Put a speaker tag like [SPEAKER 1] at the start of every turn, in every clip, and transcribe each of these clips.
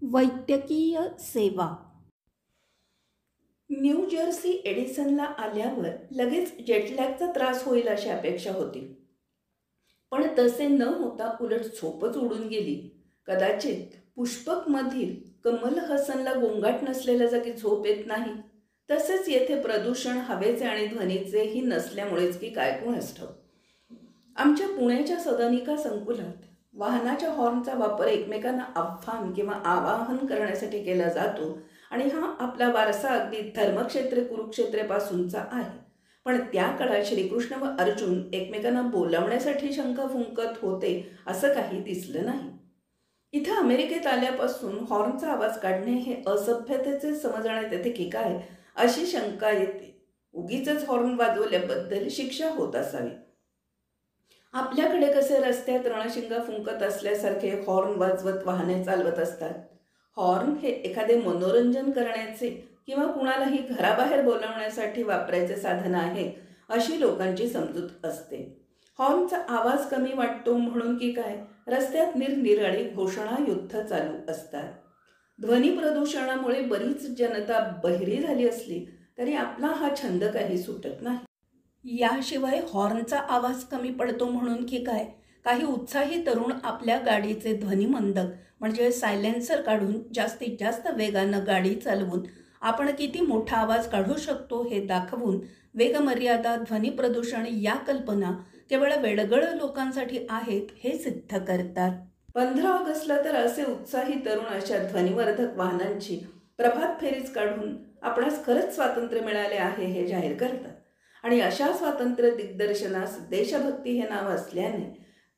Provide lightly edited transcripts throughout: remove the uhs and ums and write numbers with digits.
[SPEAKER 1] वैद्यकीय सेवा. New Jersey एडिसनला आल्यावर लगेच जेटलॅगचा त्रास होईल अशी अपेक्षा होती, पण तसे न होता उलट झोपच उडून गेली. कदाचित पुष्पकमधील कमल हसनला गोंगाट नसलेल्या जागी झोप येत नाही, तसेच येथे प्रदूषण हवेचे आणि ध्वनीचेही नसल्यामुळेच की काय कोणास ठाऊक. आमच्या पुण्याच्या सदनिका संकुलात वाहनाच्या हॉर्नचा वापर एकमेकांना आव्हान किंवा आवाहन करण्यासाठी केला जातो आणि हा आपला वारसा अगदी धर्मक्षेत्रे कुरुक्षेत्रेपासूनचा आहे. पण त्या काळात श्रीकृष्ण व अर्जुन एकमेकांना बोलावण्यासाठी शंख फुंकत होते असं काही दिसलं नाही. इथं अमेरिकेत आल्यापासून हॉर्नचा आवाज काढणे हे असभ्यतेचे समजण्यात येते की काय अशी शंका येते. उगीच हॉर्न वाजवल्याबद्दल शिक्षा होत असावी. आपल्याकडे कसे रस्त्यात रणशिंगा फुंकत असल्यासारखे हॉर्न वाजवत वाहने चालवत असतात. हॉर्न हे एखादे मनोरंजन करण्याचे किंवा कुणालाही घराबाहेर बोलावण्यासाठी वापरायचे साधन आहे अशी लोकांची समजूत असते. हॉर्नचा आवाज कमी वाटतो म्हणून की काय रस्त्यात निरनिराळी घोषणा युद्ध चालू असतात. ध्वनी प्रदूषणामुळे बरीच जनता बहिरी झाली असली तरी आपला हा छंद काही सुटत नाही. याशिवाय हॉर्नचा आवाज कमी पडतो म्हणून की काय काही उत्साही तरुण आपल्या गाडीचे ध्वनिमंदक म्हणजे सायलेन्सर काढून जास्तीत जास्त वेगानं गाडी चालवून आपण किती मोठा आवाज काढू शकतो हे दाखवून वेगमर्यादा, ध्वनी प्रदूषण या कल्पना केवळ वेडगळ लोकांसाठी आहेत हे सिद्ध करतात. 15 ऑगस्टला तर असे उत्साही तरुण अशा ध्वनिवर्धक वाहनांची प्रभात फेरीच काढून आपणास खरंच स्वातंत्र्य मिळाले आहे हे जाहीर करतात. आणि अशा स्वातंत्र्य दिग्दर्शनास देशभक्ती हे नाव असल्याने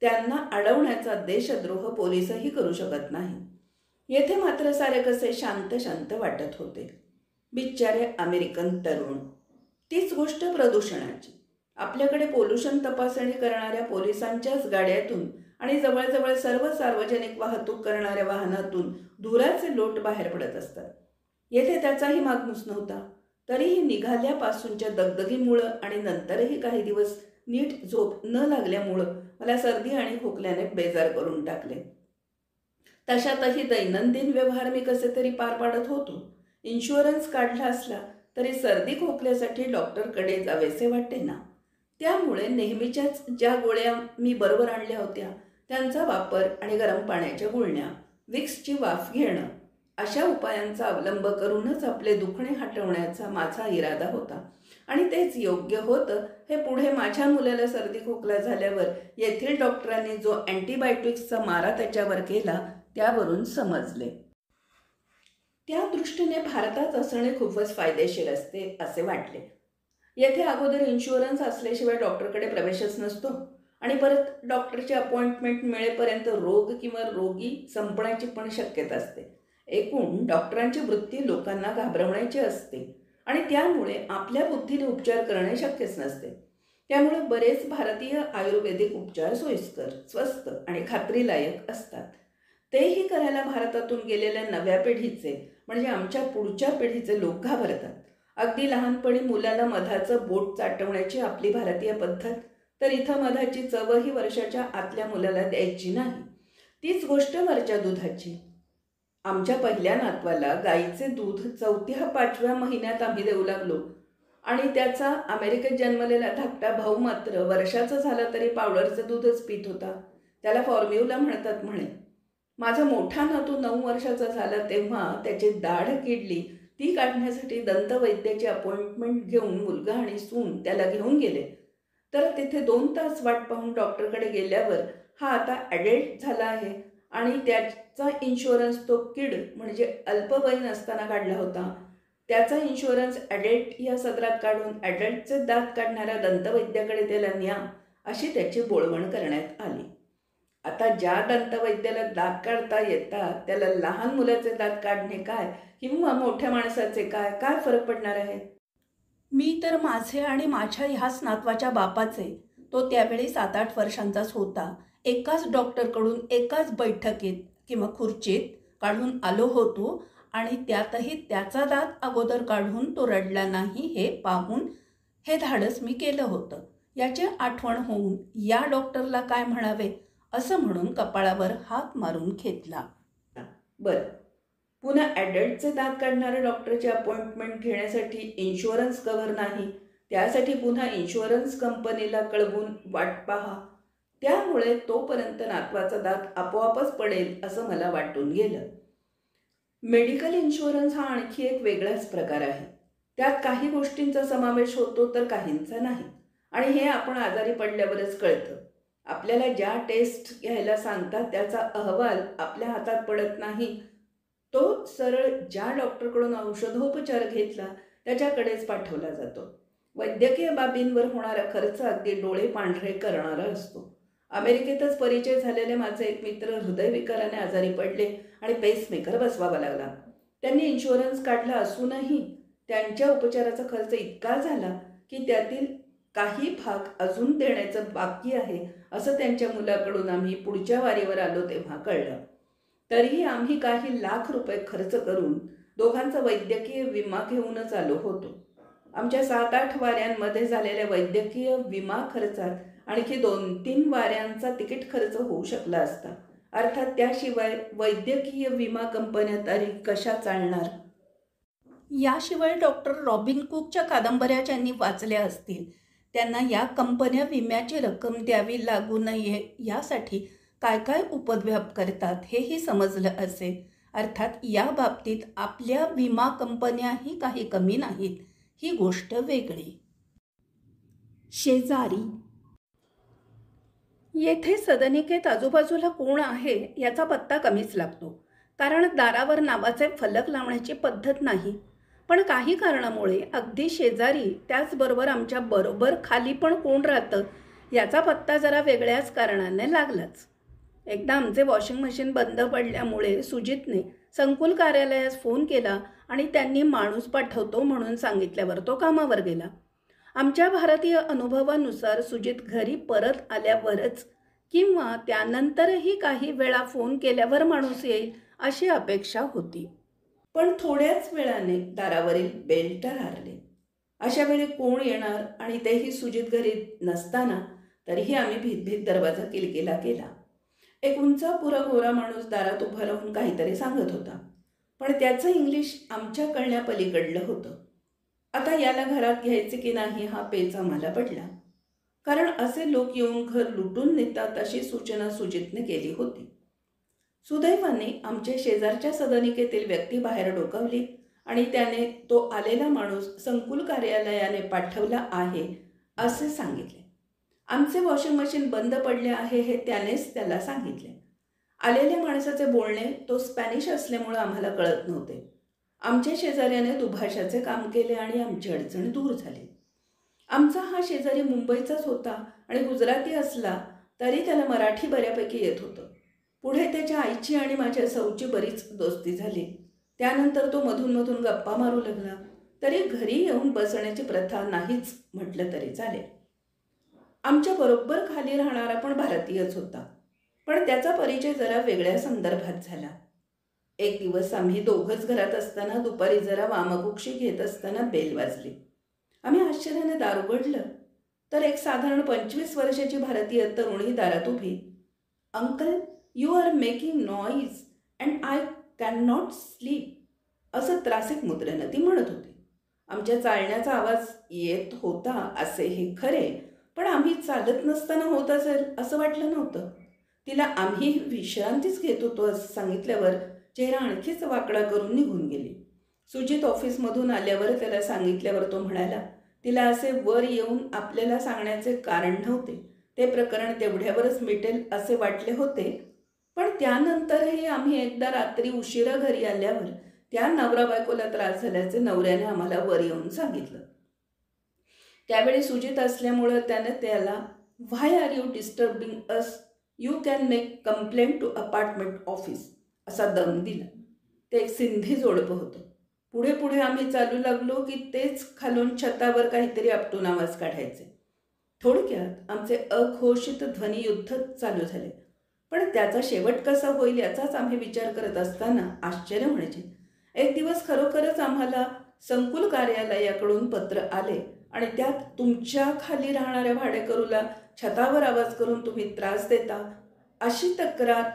[SPEAKER 1] त्यांना अडवण्याचा देशद्रोह पोलीसही करू शकत नाही. येथे मात्र सारे कसे शांत शांत वाटत होते. बिचारे अमेरिकन तरुण. तीच गोष्ट प्रदूषणाची. आपल्याकडे पोल्युशन तपासणी करणाऱ्या पोलिसांच्याच गाड्यातून आणि जवळजवळ सर्व सार्वजनिक वाहतूक करणाऱ्या वाहनातून धुराचे लोट बाहेर पडत असतात. येथे त्याचाही मागमूस नव्हता. तरीही निघाल्यापासूनच्या दगदगीमुळं आणि नंतरही काही दिवस नीट झोप न लागल्यामुळं मला सर्दी आणि खोकल्याने बेजार करून टाकले. तशातही दैनंदिन व्यवहार मी कसे तरी पार पाडत होतो. इन्शुरन्स काढला असला तरी सर्दी खोकल्यासाठी डॉक्टरकडे जावेसे वाटे ना. त्यामुळे नेहमीच्याच ज्या गोळ्या मी बरोबर आणल्या होत्या त्यांचा वापर आणि गरम पाण्याच्या गुळण्या, विक्सची वाफ घेणं अशा उपायांचा अवलंब करूनच आपले दुखणे हटवण्याचा माझा इरादा होता. आणि तेच योग्य होतं हे पुढे माझ्या मुलाला सर्दी खोकला झाल्यावर येथील डॉक्टरांनी जो अँटीबायोटिक्सचा मारा त्याच्यावर केला त्यावरून समजले. त्या दृष्टीने भारतात असणे खूपच फायदेशीर असते असे वाटले. येथे अगोदर इन्शुरन्स असल्याशिवाय डॉक्टरकडे प्रवेशच नसतो आणि परत डॉक्टरची अपॉइंटमेंट मिळेपर्यंत रोग किंवा रोगी संपण्याची पण शक्यता असते. एकूण डॉक्टरांची वृत्ती लोकांना घाबरवण्याची असते आणि त्यामुळे आपल्या बुद्धीने उपचार करणे शक्यच नसते. त्यामुळे बरेच भारतीय आयुर्वेदिक उपचार सोयीस्कर, स्वस्त आणि खात्रीलायक असतात. तेही करायला भारतातून गेलेल्या नव्या पिढीचे म्हणजे आमच्या पुढच्या पिढीचे लोक घाबरतात. अगदी लहानपणी मुलाला मधाचं बोट चाटवण्याची आपली भारतीय पद्धत, तर इथं मधाची चवही वर्षाच्या आतल्या मुलाला द्यायची नाही. तीच गोष्ट वरच्या दुधाची. आमच्या पहिल्या नातवाला गाईचे दूध 4-5व्या महिन्यात आम्ही देऊ लागलो आणि त्याचा अमेरिकेत जन्मलेला धाकटा भाऊ मात्र वर्षाचा झाला तरी पावडरचं दूधच पित होता. त्याला फॉर्म्युला म्हणतात म्हणे. माझा मोठा नातू 9 वर्षाचा झाला तेव्हा त्याची दाढ किडली. ती काढण्यासाठी दंतवैद्याची अपॉइंटमेंट घेऊन मुलगा आणि सून त्याला घेऊन गेले. तर तिथे 2 तास वाट पाहून डॉक्टरकडे गेल्यावर हा आता ॲडल्ट झाला आहे आणि त्याचा इन्शुरन्स तो किड म्हणजे अल्पवयीन असताना काढला होता. त्याचा इन्शुरन्स ॲडल्ट या सदरात काढून ॲडल्टचे दात काढणाऱ्या दंतवैद्याकडे त्याला न्या अशी त्याची बोळवण करण्यात आली. आता ज्या दंतवैद्याला दात काढता येतात त्याला लहान मुलाचे दात काढणे काय किंवा मोठ्या माणसाचे काय काय फरक पडणार आहे. मी तर माझे आणि माझ्या ह्याच नातवाच्या बापाचे, तो त्यावेळी 7-8 वर्षांचाच होता, एकाच डॉक्टरकडून एकाच बैठकीत किंवा खुर्चीत काढून आलो होतो आणि त्यातही त्याचा दात अगोदर काढून तो रडला नाही हे पाहून हे धाडस मी केलं होतं. याची आठवण होऊन या डॉक्टरला काय म्हणावे असं म्हणून कपाळावर हात मारून घेतला. बरं, पुन्हा ॲडल्टचे दात काढणाऱ्या डॉक्टरची अपॉइंटमेंट घेण्यासाठी इन्शुरन्स कव्हर नाही, त्यासाठी पुन्हा इन्शुरन्स कंपनीला कळवून वाट पहा. त्यामुळे तोपर्यंत नातवाचा दात आपोआपच पडेल असं मला वाटून गेलं. मेडिकल इन्शुरन्स हा आणखी एक वेगळाच प्रकार आहे. त्यात काही गोष्टींचा समावेश होतो तर काहींचा नाही, आणि हे आपण आजारी पडल्यावरच कळतं. आपल्याला ज्या टेस्ट घ्यायला सांगतात त्याचा अहवाल आपल्या हातात पडत नाही. तो सरळ ज्या डॉक्टरकडून औषधोपचार घेतला त्याच्याकडेच पाठवला जातो. वैद्यकीय बाबींवर होणारा खर्च अगदी डोळे पांढरे करणारा असतो. अमेरिकेतच परिचय झालेले माझे एक मित्र हृदयविकाराने आजारी पडले आणि पेसमेकर बसवावा लागला. त्यांनी इन्शुरन्स काढला असूनही त्यांच्या उपचाराचा खर्च इतका झाला की त्यातील काही भाग अजून देण्याचं बाकी आहे असं त्यांच्या मुलाकडून आम्ही पुढच्या वारीवर आलो तेव्हा कळलं. तरीही आम्ही काही लाख रुपये खर्च करून दोघांचा वैद्यकीय विमा घेऊनच आलो होतो. आमच्या 7-8 वाऱ्यांमध्ये झालेल्या वैद्यकीय विमा खर्चात आणखी 2-3 वाऱ्यांचा तिकीट खर्च होऊ शकला असता. अर्थात त्याशिवाय वैद्यकीय विमा कंपन्या तरी कशा चालणार.
[SPEAKER 2] याशिवाय डॉक्टर रॉबिन कुकच्या कादंबऱ्या ज्यांनी वाचल्या असतील त्यांना या कंपन्या विम्याची रक्कम द्यावी लागू नये यासाठी काय काय उपद्व्याप करतात हेही समजलं असेल. अर्थात या बाबतीत आपल्या विमा कंपन्याही काही कमी नाहीत, ही गोष्ट वेगळी. शेजारी. येथे सदनिकेत आजूबाजूला कोण आहे याचा पत्ता कमीच लागतो, कारण दारावर नावाचे फलक लावण्याची पद्धत नाही. पण काही कारणामुळे अगदी शेजारी, त्याचबरोबर आमच्या बरोबर खाली पण कोण राहतं याचा पत्ता जरा वेगळ्याच कारणाने लागलाच. एकदा आमचे वॉशिंग मशीन बंद पडल्यामुळे सुजितने संकुल कार्यालयास फोन केला आणि त्यांनी माणूस पाठवतो म्हणून सांगितल्यावर तो कामावर गेला. आमच्या भारतीय अनुभवानुसार सुजित घरी परत आल्यावरच किंवा त्यानंतरही काही वेळा फोन केल्यावर माणूस येईल अशी अपेक्षा होती.
[SPEAKER 1] पण थोड्याच वेळाने दारावरील बेल टरारले. अशा वेळी कोण येणार आणि तेही सुजित घरी नसताना. तरीही आम्ही भीत दरवाजा किलकिला केला. एक उंचापुरा गोरा माणूस दारात उभा राहून काहीतरी सांगत होता, पण त्याचं इंग्लिश आमच्या कळण्यापलीकडलं होतं. आता याला घरात घ्यायचे की नाही हा पेच आम्हाला पडला, कारण असे लोक येऊन घर लुटून नेतात अशी सूचना सुजितने केली होती. सुदैवाने आमच्या शेजारच्या सदनिकेतील व्यक्ती बाहेर डोकावली आणि त्याने तो आलेला माणूस संकुल कार्यालयाने पाठवला आहे असे सांगितले. आमचे वॉशिंग मशीन बंद पडले आहे हे त्यानेच त्याला सांगितले. आलेल्या माणसाचे बोलणे तो स्पॅनिश असल्यामुळे आम्हाला कळत नव्हते. आमच्या शेजाऱ्याने दुभाषाचे काम केले आणि आमची अडचण दूर झाली. आमचा हा शेजारी मुंबईचाच होता आणि गुजराती असला तरी त्याला मराठी बऱ्यापैकी येत होतं. पुढे त्याच्या आईची आणि माझ्या सौची बरीच दोस्ती झाली. त्यानंतर तो मधून गप्पा मारू लागला. तरी घरी येऊन बसण्याची प्रथा नाहीच म्हटलं तरी चालेल. आमच्या बरोबर खाली राहणारा पण भारतीयच होता, पण त्याचा परिचय जरा वेगळ्या संदर्भात झाला. एक दिवस आम्ही दोघंच घरात असताना दुपारी जरा वामकुक्षी घेत असताना बेल वाजली. आम्ही आश्चर्याने दार उघडलं तर एक साधारण 25 वर्षाची भारतीय तरुणी दारात उभी. Uncle, you are making noise and I can not sleep असं त्रासिक मुद्रेनं ती म्हणत होती. आमच्या चालण्याचा आवाज येत होता असे हे खरे, पण आम्ही चालत नसताना होत असेल असं वाटलं नव्हतं. तिला आम्ही विश्रांतीच घेत होतो असं सांगितल्यावर चेहरा आणखीच वाकडा करून निघून गेली. सुजित ऑफिसमधून आल्यावर त्याला सांगितल्यावर तो म्हणाला, तिला असे वर येऊन आपल्याला सांगण्याचे कारण नव्हते. ते प्रकरण तेवढ्यावरच मिटेल असे वाटले होते. पण त्यानंतरही आम्ही एकदा रात्री उशिरा घरी आल्यावर त्या नवरा बायकोला त्रास झाल्याचे नवऱ्याने आम्हाला वर येऊन सांगितलं. त्यावेळी सुजित असल्यामुळं त्याने त्याला why are you disturbing us, you can make complaint to apartment office असा दम दिला. ते एक सिंधी जोडपं होतं. पुढे आम्ही चालू लागलो की तेच खालून छतावर काहीतरी आपटून आवाज काढायचे. थोडक्यात आमचे अघोषित ध्वनियुद्ध चालू झाले. पण त्याचा शेवट कसा होईल याचाच आम्ही विचार करत असताना आश्चर्य म्हणजे एक दिवस खरोखरच आम्हाला संकुल कार्यालयाकडून पत्र आले आणि त्यात तुमच्या खाली राहणाऱ्या भाडेकरूला छतावर आवाज करून तुम्ही त्रास देता अशी तक्रार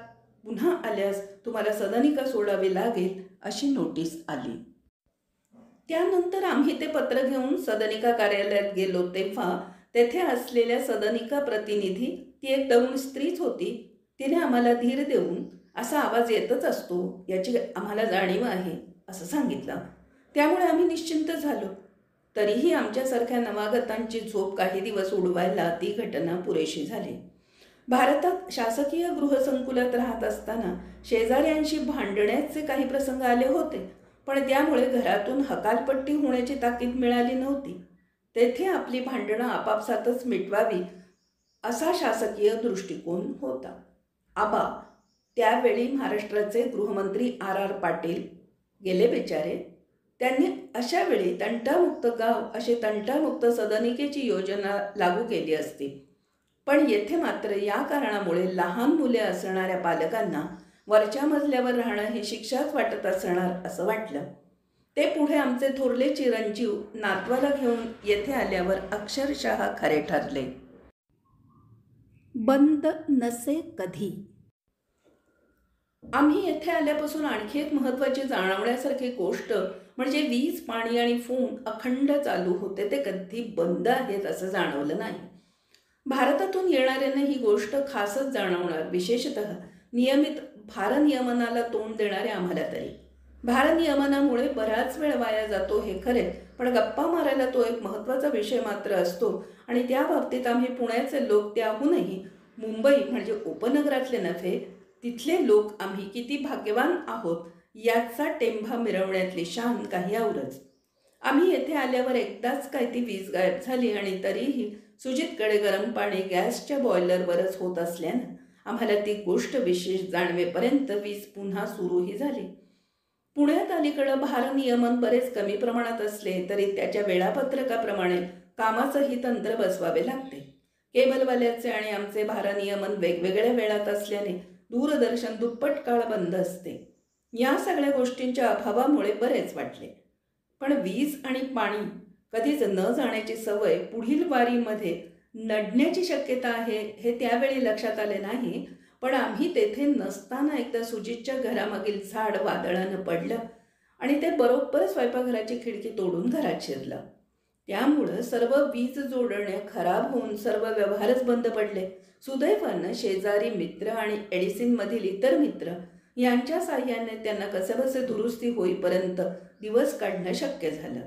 [SPEAKER 1] पुन्हा आल्यास तुम्हाला सदनिका सोडावी लागेल अशी नोटीस आली. त्यानंतर आम्ही ते पत्र घेऊन सदनिका कार्यालयात गेलो तेव्हा तेथे असलेल्या सदनिका प्रतिनिधी, ती एक तरुण स्त्रीच होती, तिने आम्हाला धीर देऊन असा आवाज येतच असतो याची आम्हाला जाणीव आहे असं सांगितलं. त्यामुळे आम्ही निश्चिंत झालो. तरीही आमच्यासारख्या नवागतांची झोप काही दिवस उडवायला ती घटना पुरेशी झाली. भारतात शासकीय गृहसंकुलात राहत असताना शेजाऱ्यांशी भांडण्याचे काही प्रसंग आले होते, पण त्यामुळे घरातून हकालपट्टी होण्याची ताकीद मिळाली नव्हती. तेथे आपली भांडणं आपापसातच मिटवावी असा शासकीय दृष्टिकोन होता. आबा, त्यावेळी महाराष्ट्राचे गृहमंत्री R. R. पाटील गेले बिचारे. त्यांनी अशा वेळी तंटामुक्त गाव अशी तंटामुक्त सदनिकेची योजना लागू केली असती. पण येथे मात्र या कारणामुळे लहान मुले असणाऱ्या पालकांना वरच्या मजल्यावर राहणं ही शिक्षाच वाटत असणार असं वाटलं. ते पुढे आमचे थोरले चिरंजीव नातवाला घेऊन येथे आल्यावर अक्षरशः खरे ठरले.
[SPEAKER 2] बंद नसे कधी.
[SPEAKER 1] आम्ही येथे आल्यापासून आणखी एक महत्त्वाची जाणवण्यासारखी गोष्ट म्हणजे वीज, पाणी आणि फोन अखंड चालू होते, ते कधी बंद आहेत असं जाणवलं नाही. भारतातून येणाऱ्यांना ही गोष्ट खासच जाणवणार, विशेषतः नियमित भारनियमनाला तोंड देणाऱ्या आम्हाला तरी. भारनियमनामुळे बराच वेळ वाया जातो हे खरे, पण गप्पा मारायला तो एक महत्त्वाचा विषय मात्र असतो आणि त्या बाबतीत आम्ही पुण्याचे लोक, त्याहूनही मुंबई म्हणजे उपनगरातले नव्हे, तिथले लोक आम्ही किती भाग्यवान आहोत याचा टेंभा मिरवण्यातली शान काही औरच. आम्ही येथे आल्यावर एकदाच काय ती वीज गायब झाली आणि तरीही सुजितकडे गरम पाणी गॅसच्या बॉयलरवरच होत असल्यानं आम्हाला ती गोष्ट विशेष जाणवेपर्यंत वीज पुन्हा सुरूही झाली. पुण्यात अलीकडं भारनियमन बरेच कमी प्रमाणात असले तरी त्याच्या वेळापत्रकाप्रमाणे कामाचंही तंत्र बसवावे लागते. केबलवाल्याचे आणि आमचे भारनियमन वेगवेगळ्या वेळात असल्याने दूरदर्शन दुप्पट काळ बंद असते. या सगळ्या गोष्टींच्या अभावामुळे बरेच वाटले. पण वीज आणि पाणी कधीच न जाण्याची सवय पुढील वारीमध्ये नडण्याची शक्यता आहे हे त्यावेळी लक्षात आले नाही. पण आम्ही तेथे नसताना एकदा सुजितच्या घरामागील झाड वादळानं पडलं आणि ते बरोबर स्वयंपाकघराची खिडकी तोडून घरात शिरलं. त्यामुळं सर्व वीज जोडण्या खराब होऊन सर्व व्यवहारच बंद पडले. सुदैवानं शेजारी मित्र आणि एडिसीनमधील इतर मित्र यांच्या साह्याने त्यांना कसेबसे दुरुस्ती होईपर्यंत दिवस काढणं शक्य झालं.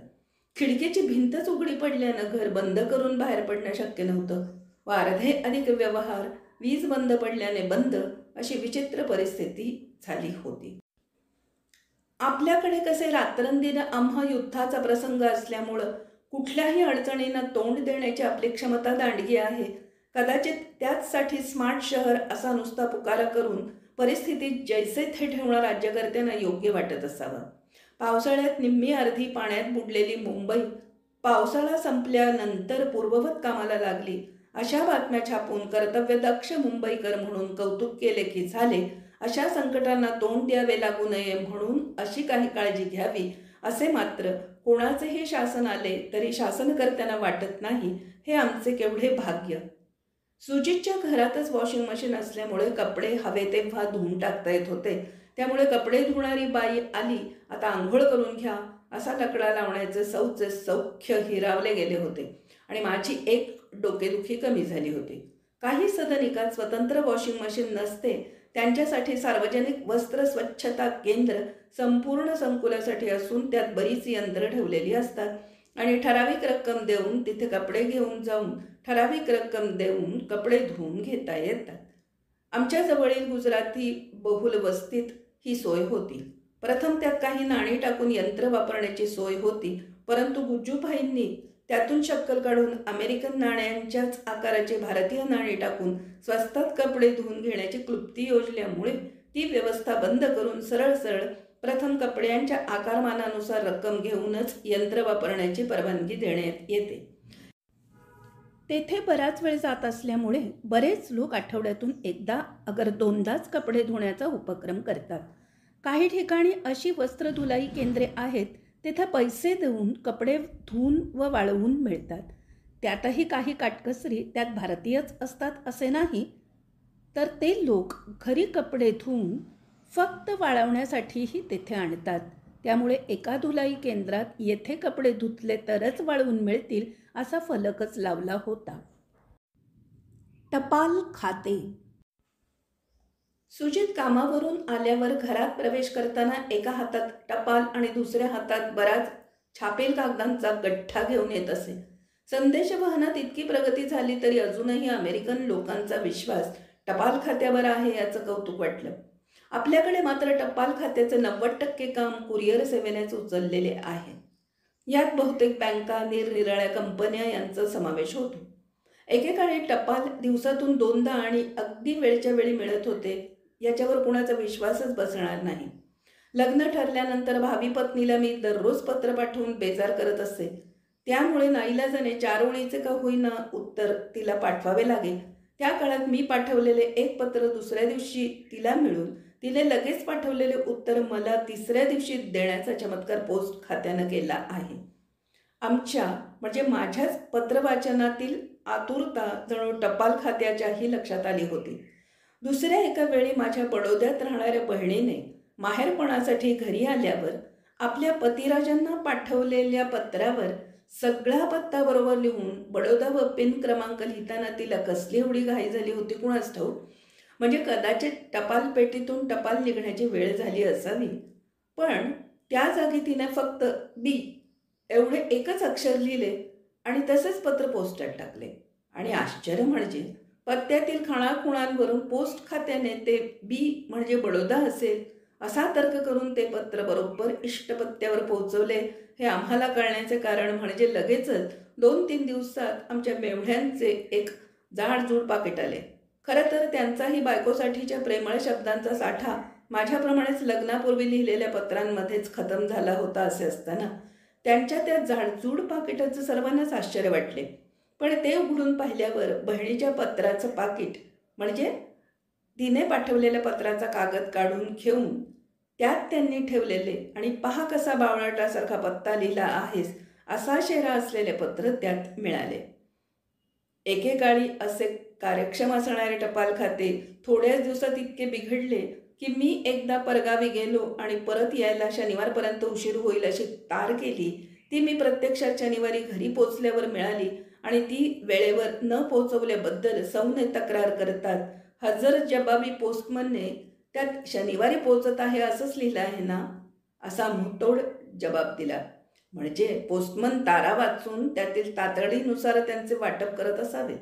[SPEAKER 1] खिडकीची भिंतच उघडी पडल्यानं घर बंद करून बाहेर पडणं शक्य नव्हतं व अर्धे अधिक व्यवहार वीज बंद पडल्याने बंद अशी विचित्र परिस्थिती झाली होती. आपल्याकडे कसे रात्रंदिन आम्हा युद्धाचा प्रसंग असल्यामुळं कुठल्याही अडचणींना तोंड देण्याची आपली क्षमता दांडगी आहे. कदाचित त्याचसाठी स्मार्ट शहर असा नुसता पुकारा करून परिस्थितीत जैसे थे ठेवणं राज्यकर्त्यांना योग्य वाटत असावं. पावसाळ्यात निम्मी अर्धी पाण्यात बुडलेली मुंबई पावसाळा संपल्यानंतर पूर्ववत कामाला लागली अशा बातम्या छापून कर्तव्यदक्ष मुंबईकर म्हणून कौतुक केले की झाले. अशा संकटांना तोंड द्यावे लागू नये म्हणून अशी काही काळजी घ्यावी असे मात्र कोणाचेही शासन आले तरी शासनकर्त्यांना वाटत नाही. हे आमचे केवढे भाग्य. सुजितच्या घरातच वॉशिंग मशीन असल्यामुळे कपडे हवे तेव्हा धुवून टाकता येत होते. त्यामुळे कपडे धुणारी बाई आली, आता आंघोळ करून घ्या असा लकडा लावण्याचे सौख्य हिरावले गेले होते आणि माझी एक डोकेदुखी कमी झाली होती. काही सदनिकात स्वतंत्र वॉशिंग मशीन नसते, त्यांच्यासाठी सार्वजनिक वस्त्र स्वच्छता केंद्र संपूर्ण संकुलासाठी असून त्यात बरीच यंत्र ठेवलेली असतात आणि ठराविक रक्कम देऊन तिथे कपडे घेऊन जाऊन ठराविक रक्कम देऊन कपडे धुवून घेता येतात. आमच्या जवळील गुजराती बहुल वस्तीत ही सोय होती. प्रथम त्यात काही नाणी टाकून यंत्र वापरण्याची सोय होती, परंतु गुज्जूभाईंनी त्यातून शक्कल काढून अमेरिकन नाण्यांच्याच आकाराची भारतीय नाणी टाकून स्वस्तात कपडे धुवून घेण्याची क्लुप्ती योजल्यामुळे ती व्यवस्था बंद करून सरळ प्रथम कपड्यांच्या आकारमानानुसार रक्कम घेऊनच यंत्र वापरण्याची परवानगी देण्यात येते.
[SPEAKER 2] तेथे बराच वेळ जात असल्यामुळे बरेच लोक आठवड्यातून एकदा अगर दोनदाच कपडे धुण्याचा उपक्रम करतात. काही ठिकाणी अशी वस्त्र धुलाई केंद्रे आहेत, तेथे पैसे देऊन कपडे धुवून व वाळवून मिळतात. त्यातही काही काटकसरी त्यात भारतीयच असतात असे नाही. तर ते लोक घरी कपडे धुवून फक्त वाळवण्यासाठीही तेथे आणतात. त्यामुळे एका धुलाई केंद्रात येथे कपडे धुतले तरच वाळवून मिळतील असा फलकच लावला होता. टपाल खाते.
[SPEAKER 1] सुजित कामावरून आल्यावर घरात प्रवेश करताना एका हातात टपाल आणि दुसऱ्या हातात बराच छापील कागदांचा गठ्ठा घेऊन येत असे. संदेशवहनात इतकी प्रगती झाली तरी अजूनही अमेरिकन लोकांचा विश्वास टपाल खात्यावर आहे याचं कौतुक वाटलं. आपल्याकडे मात्र टपाल खात्याचं 90% काम कुरिअर सेवेनेच उचललेले आहे. यात बहुतेक बँका, निरनिराळ्या कंपन्या यांचा समावेश होतो. एकेकाळी टपाल दिवसातून 2दा आणि अगदी वेळच्या वेळी मिळत होते याच्यावर कुणाचा विश्वासच बसणार नाही. लग्न ठरल्यानंतर भावी पत्नीला मी दररोज पत्र पाठवून बेजार करत असे. त्यामुळे नाईलाजाने 4 ओळीचे का होईना उत्तर तिला पाठवावे लागे. त्या काळात मी पाठवलेले एक पत्र दुसऱ्या दिवशी तिला मिळून तिने लगेच पाठवलेले उत्तर मला तिसऱ्या दिवशी देण्याचा चमत्कार पोस्ट खात्यानं केला आहे. आमच्या म्हणजे माझ्याच पत्रवाचनातील आतुरता जणू टपाल खात्याच्याही लक्षात आली होती. दुसऱ्या एका वेळी माझ्या बडोद्यात राहणाऱ्या बहिणीने माहेरपणासाठी घरी आल्यावर आपल्या पतिराजांना पाठवलेल्या पत्रावर सगळा पत्ता बरोबर लिहून बडोदा व पिन क्रमांक लिहिताना तिला कसली एवढी घाई झाली होती कुणास ठाऊक. म्हणजे कदाचित टपाल पेटीतून टपाल निघण्याची वेळ झाली असावी. पण त्या जागी तिने फक्त बी एवढे एकच अक्षर लिहिले आणि तसंच पत्र पोस्टात टाकले. आणि आश्चर्य म्हणजे पत्त्यातील खाणाखुणांवरून पोस्ट खात्याने ते बी म्हणजे बडोदा असेल असा तर्क करून ते पत्र बरोबर इष्टपत्त्यावर पोहोचवले. हे आम्हाला कळण्याचे कारण म्हणजे लगेचच 2-3 दिवसात आमच्या मेवढ्यांचे एक जाडजूड पाकिट आले. खरं तर त्यांचाही बायकोसाठीच्या प्रेमळ शब्दांचा साठा माझ्याप्रमाणेच लग्नापूर्वी लिहिलेल्या पत्रांमध्येच खतम झाला होता. असे असताना त्यांच्या त्या जाडजूड पाकिटाचं सर्वांनाच आश्चर्य वाटले. पण ते उघडून पाहिल्यावर बहिणीच्या पत्राचं पाकिट म्हणजे तिने पाठवलेल्या पत्राचा कागद काढून घेऊन त्यात त्यांनी ठेवलेले आणि पहा कसा बावळाटासारखा पत्ता लिहिला आहेस असा शेरा असलेले पत्र त्यात मिळाले. एकेकाळी असे कार्यक्षम असणारे टपाल खाते थोड्याच दिवसात इतके बिघडले की मी एकदा परगावी गेलो आणि परत यायला शनिवारपर्यंत उशीर होईल अशी तार केली. ती मी प्रत्यक्षात शनिवारी घरी पोचल्यावर मिळाली आणि ती वेळेवर न पोचवल्याबद्दल सौने तक्रार करतात हजर जबाबी पोस्टमनने त्यात शनिवारी पोचत आहे असंच लिहिलं आहे ना असा मुतोड जबाब दिला. म्हणजे पोस्टमन तारा वाचून त्यातील तातडीनुसार त्यांचे वाटप करत असावेत.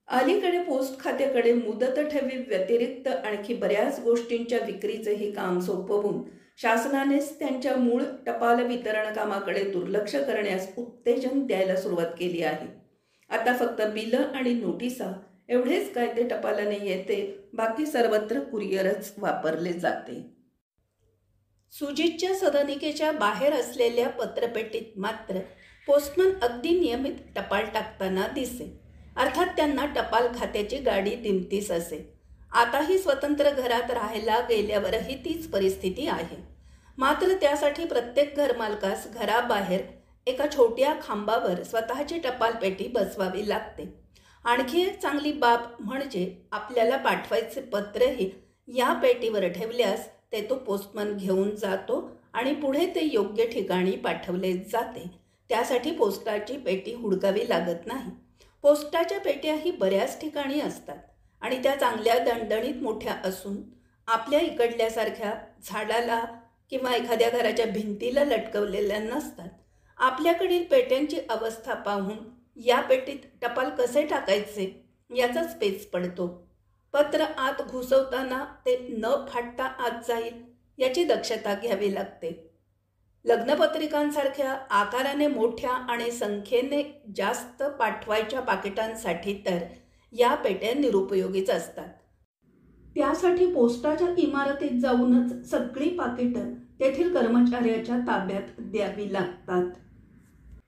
[SPEAKER 1] अलीकडे पोस्ट खात्याकडे मुदत ठेवी व्यतिरिक्त आणखी बऱ्याच गोष्टींच्या विक्रीचेही काम सोपवून शासनानेच त्यांच्या मूळ टपाल वितरण कामाकडे दुर्लक्ष करण्यास उत्तेजन द्यायला सुरुवात केली आहे. आता फक्त बिलं आणि नोटिसा एवढेच काय ते टपालाने येते, बाकी सर्वत्र कुरिअरच वापरले जाते.
[SPEAKER 2] सुजितच्या सदनिकेच्या बाहेर असलेल्या पत्रपेटीत मात्र पोस्टमन अगदी नियमित टपाल टाकताना दिसे. अर्थात त्यांना टपाल खात्याची गाडी दिमतीस असे. आताही स्वतंत्र घरात राहायला गेल्यावरही तीच परिस्थिती आहे. मात्र त्यासाठी प्रत्येक घरमालकास घराबाहेर एका छोट्या खांबावर स्वतःची टपाल पेटी बसवावी लागते. आणखी एक चांगली बाब म्हणजे आपल्याला पाठवायचे पत्रही या पेटीवर ठेवल्यास ते तो पोस्टमन घेऊन जातो आणि पुढे ते योग्य ठिकाणी पाठवले जाते. त्यासाठी पोस्टाची पेटी हुडकावी लागत नाही. पोस्टाच्या पेट्याही बऱ्याच ठिकाणी असतात आणि त्या चांगल्या दणदणीत मोठ्या असून आपल्या इकडल्यासारख्या झाडाला किंवा एखाद्या घराच्या भिंतीला लटकवलेल्या नसतात. आपल्याकडील पेट्यांची अवस्था पाहून या पेटीत टपाल कसे टाकायचे याचाच पेच पडतो. पत्र आत घुसवताना ते न फाटता आत जाईल याची दक्षता घ्यावी लागते. लग्नपत्रिकांसारख्या आकाराने मोठ्या आणि संख्येने जास्त पाठवायच्या पाकिटांसाठी तर या पेट्या निरुपयोगीच असतात. त्यासाठी पोस्टाच्या इमारतीत जाऊनच सगळी पाकिटं तेथील कर्मचाऱ्याच्या ताब्यात द्यावी लागतात.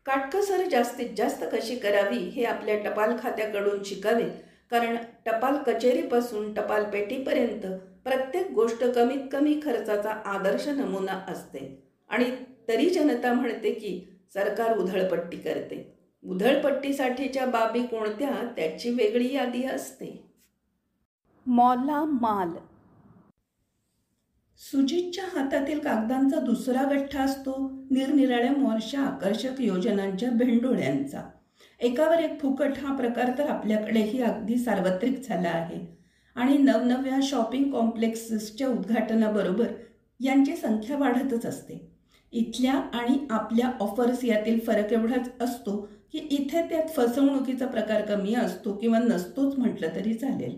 [SPEAKER 1] काटकसर जास्तीत जास्त कशी करावी हे आपल्या टपाल खात्याकडून शिकावे. कारण टपाल कचेरीपासून टपाल पेटीपर्यंत प्रत्येक गोष्ट कमीत कमी खर्चाचा आदर्श नमुना असते. आणि तरी जनता म्हणते की सरकार उधळपट्टी करते. उधळपट्टीसाठीच्या बाबी कोणत्या त्याची वेगळी यादी असते.
[SPEAKER 2] मॉलला माल.
[SPEAKER 1] सुजितच्या हातातील कागदांचा दुसरा गठ्ठा असतो निरनिराळ्या मॉल्सच्या आकर्षक योजनांच्या भेंडोळ्यांचा. एकावर एक फुकट हा प्रकार तर आपल्याकडेही अगदी सार्वत्रिक झाला आहे आणि नवनव्या शॉपिंग कॉम्प्लेक्सेसच्या उद्घाटनाबरोबर यांची संख्या वाढतच असते. इथल्या आणि आपल्या ऑफर्स यातील फरक एवढाच असतो की इथे त्यात फसवणुकीचा प्रकार कमी असतो किंवा नसतोच म्हटलं तरी चालेल.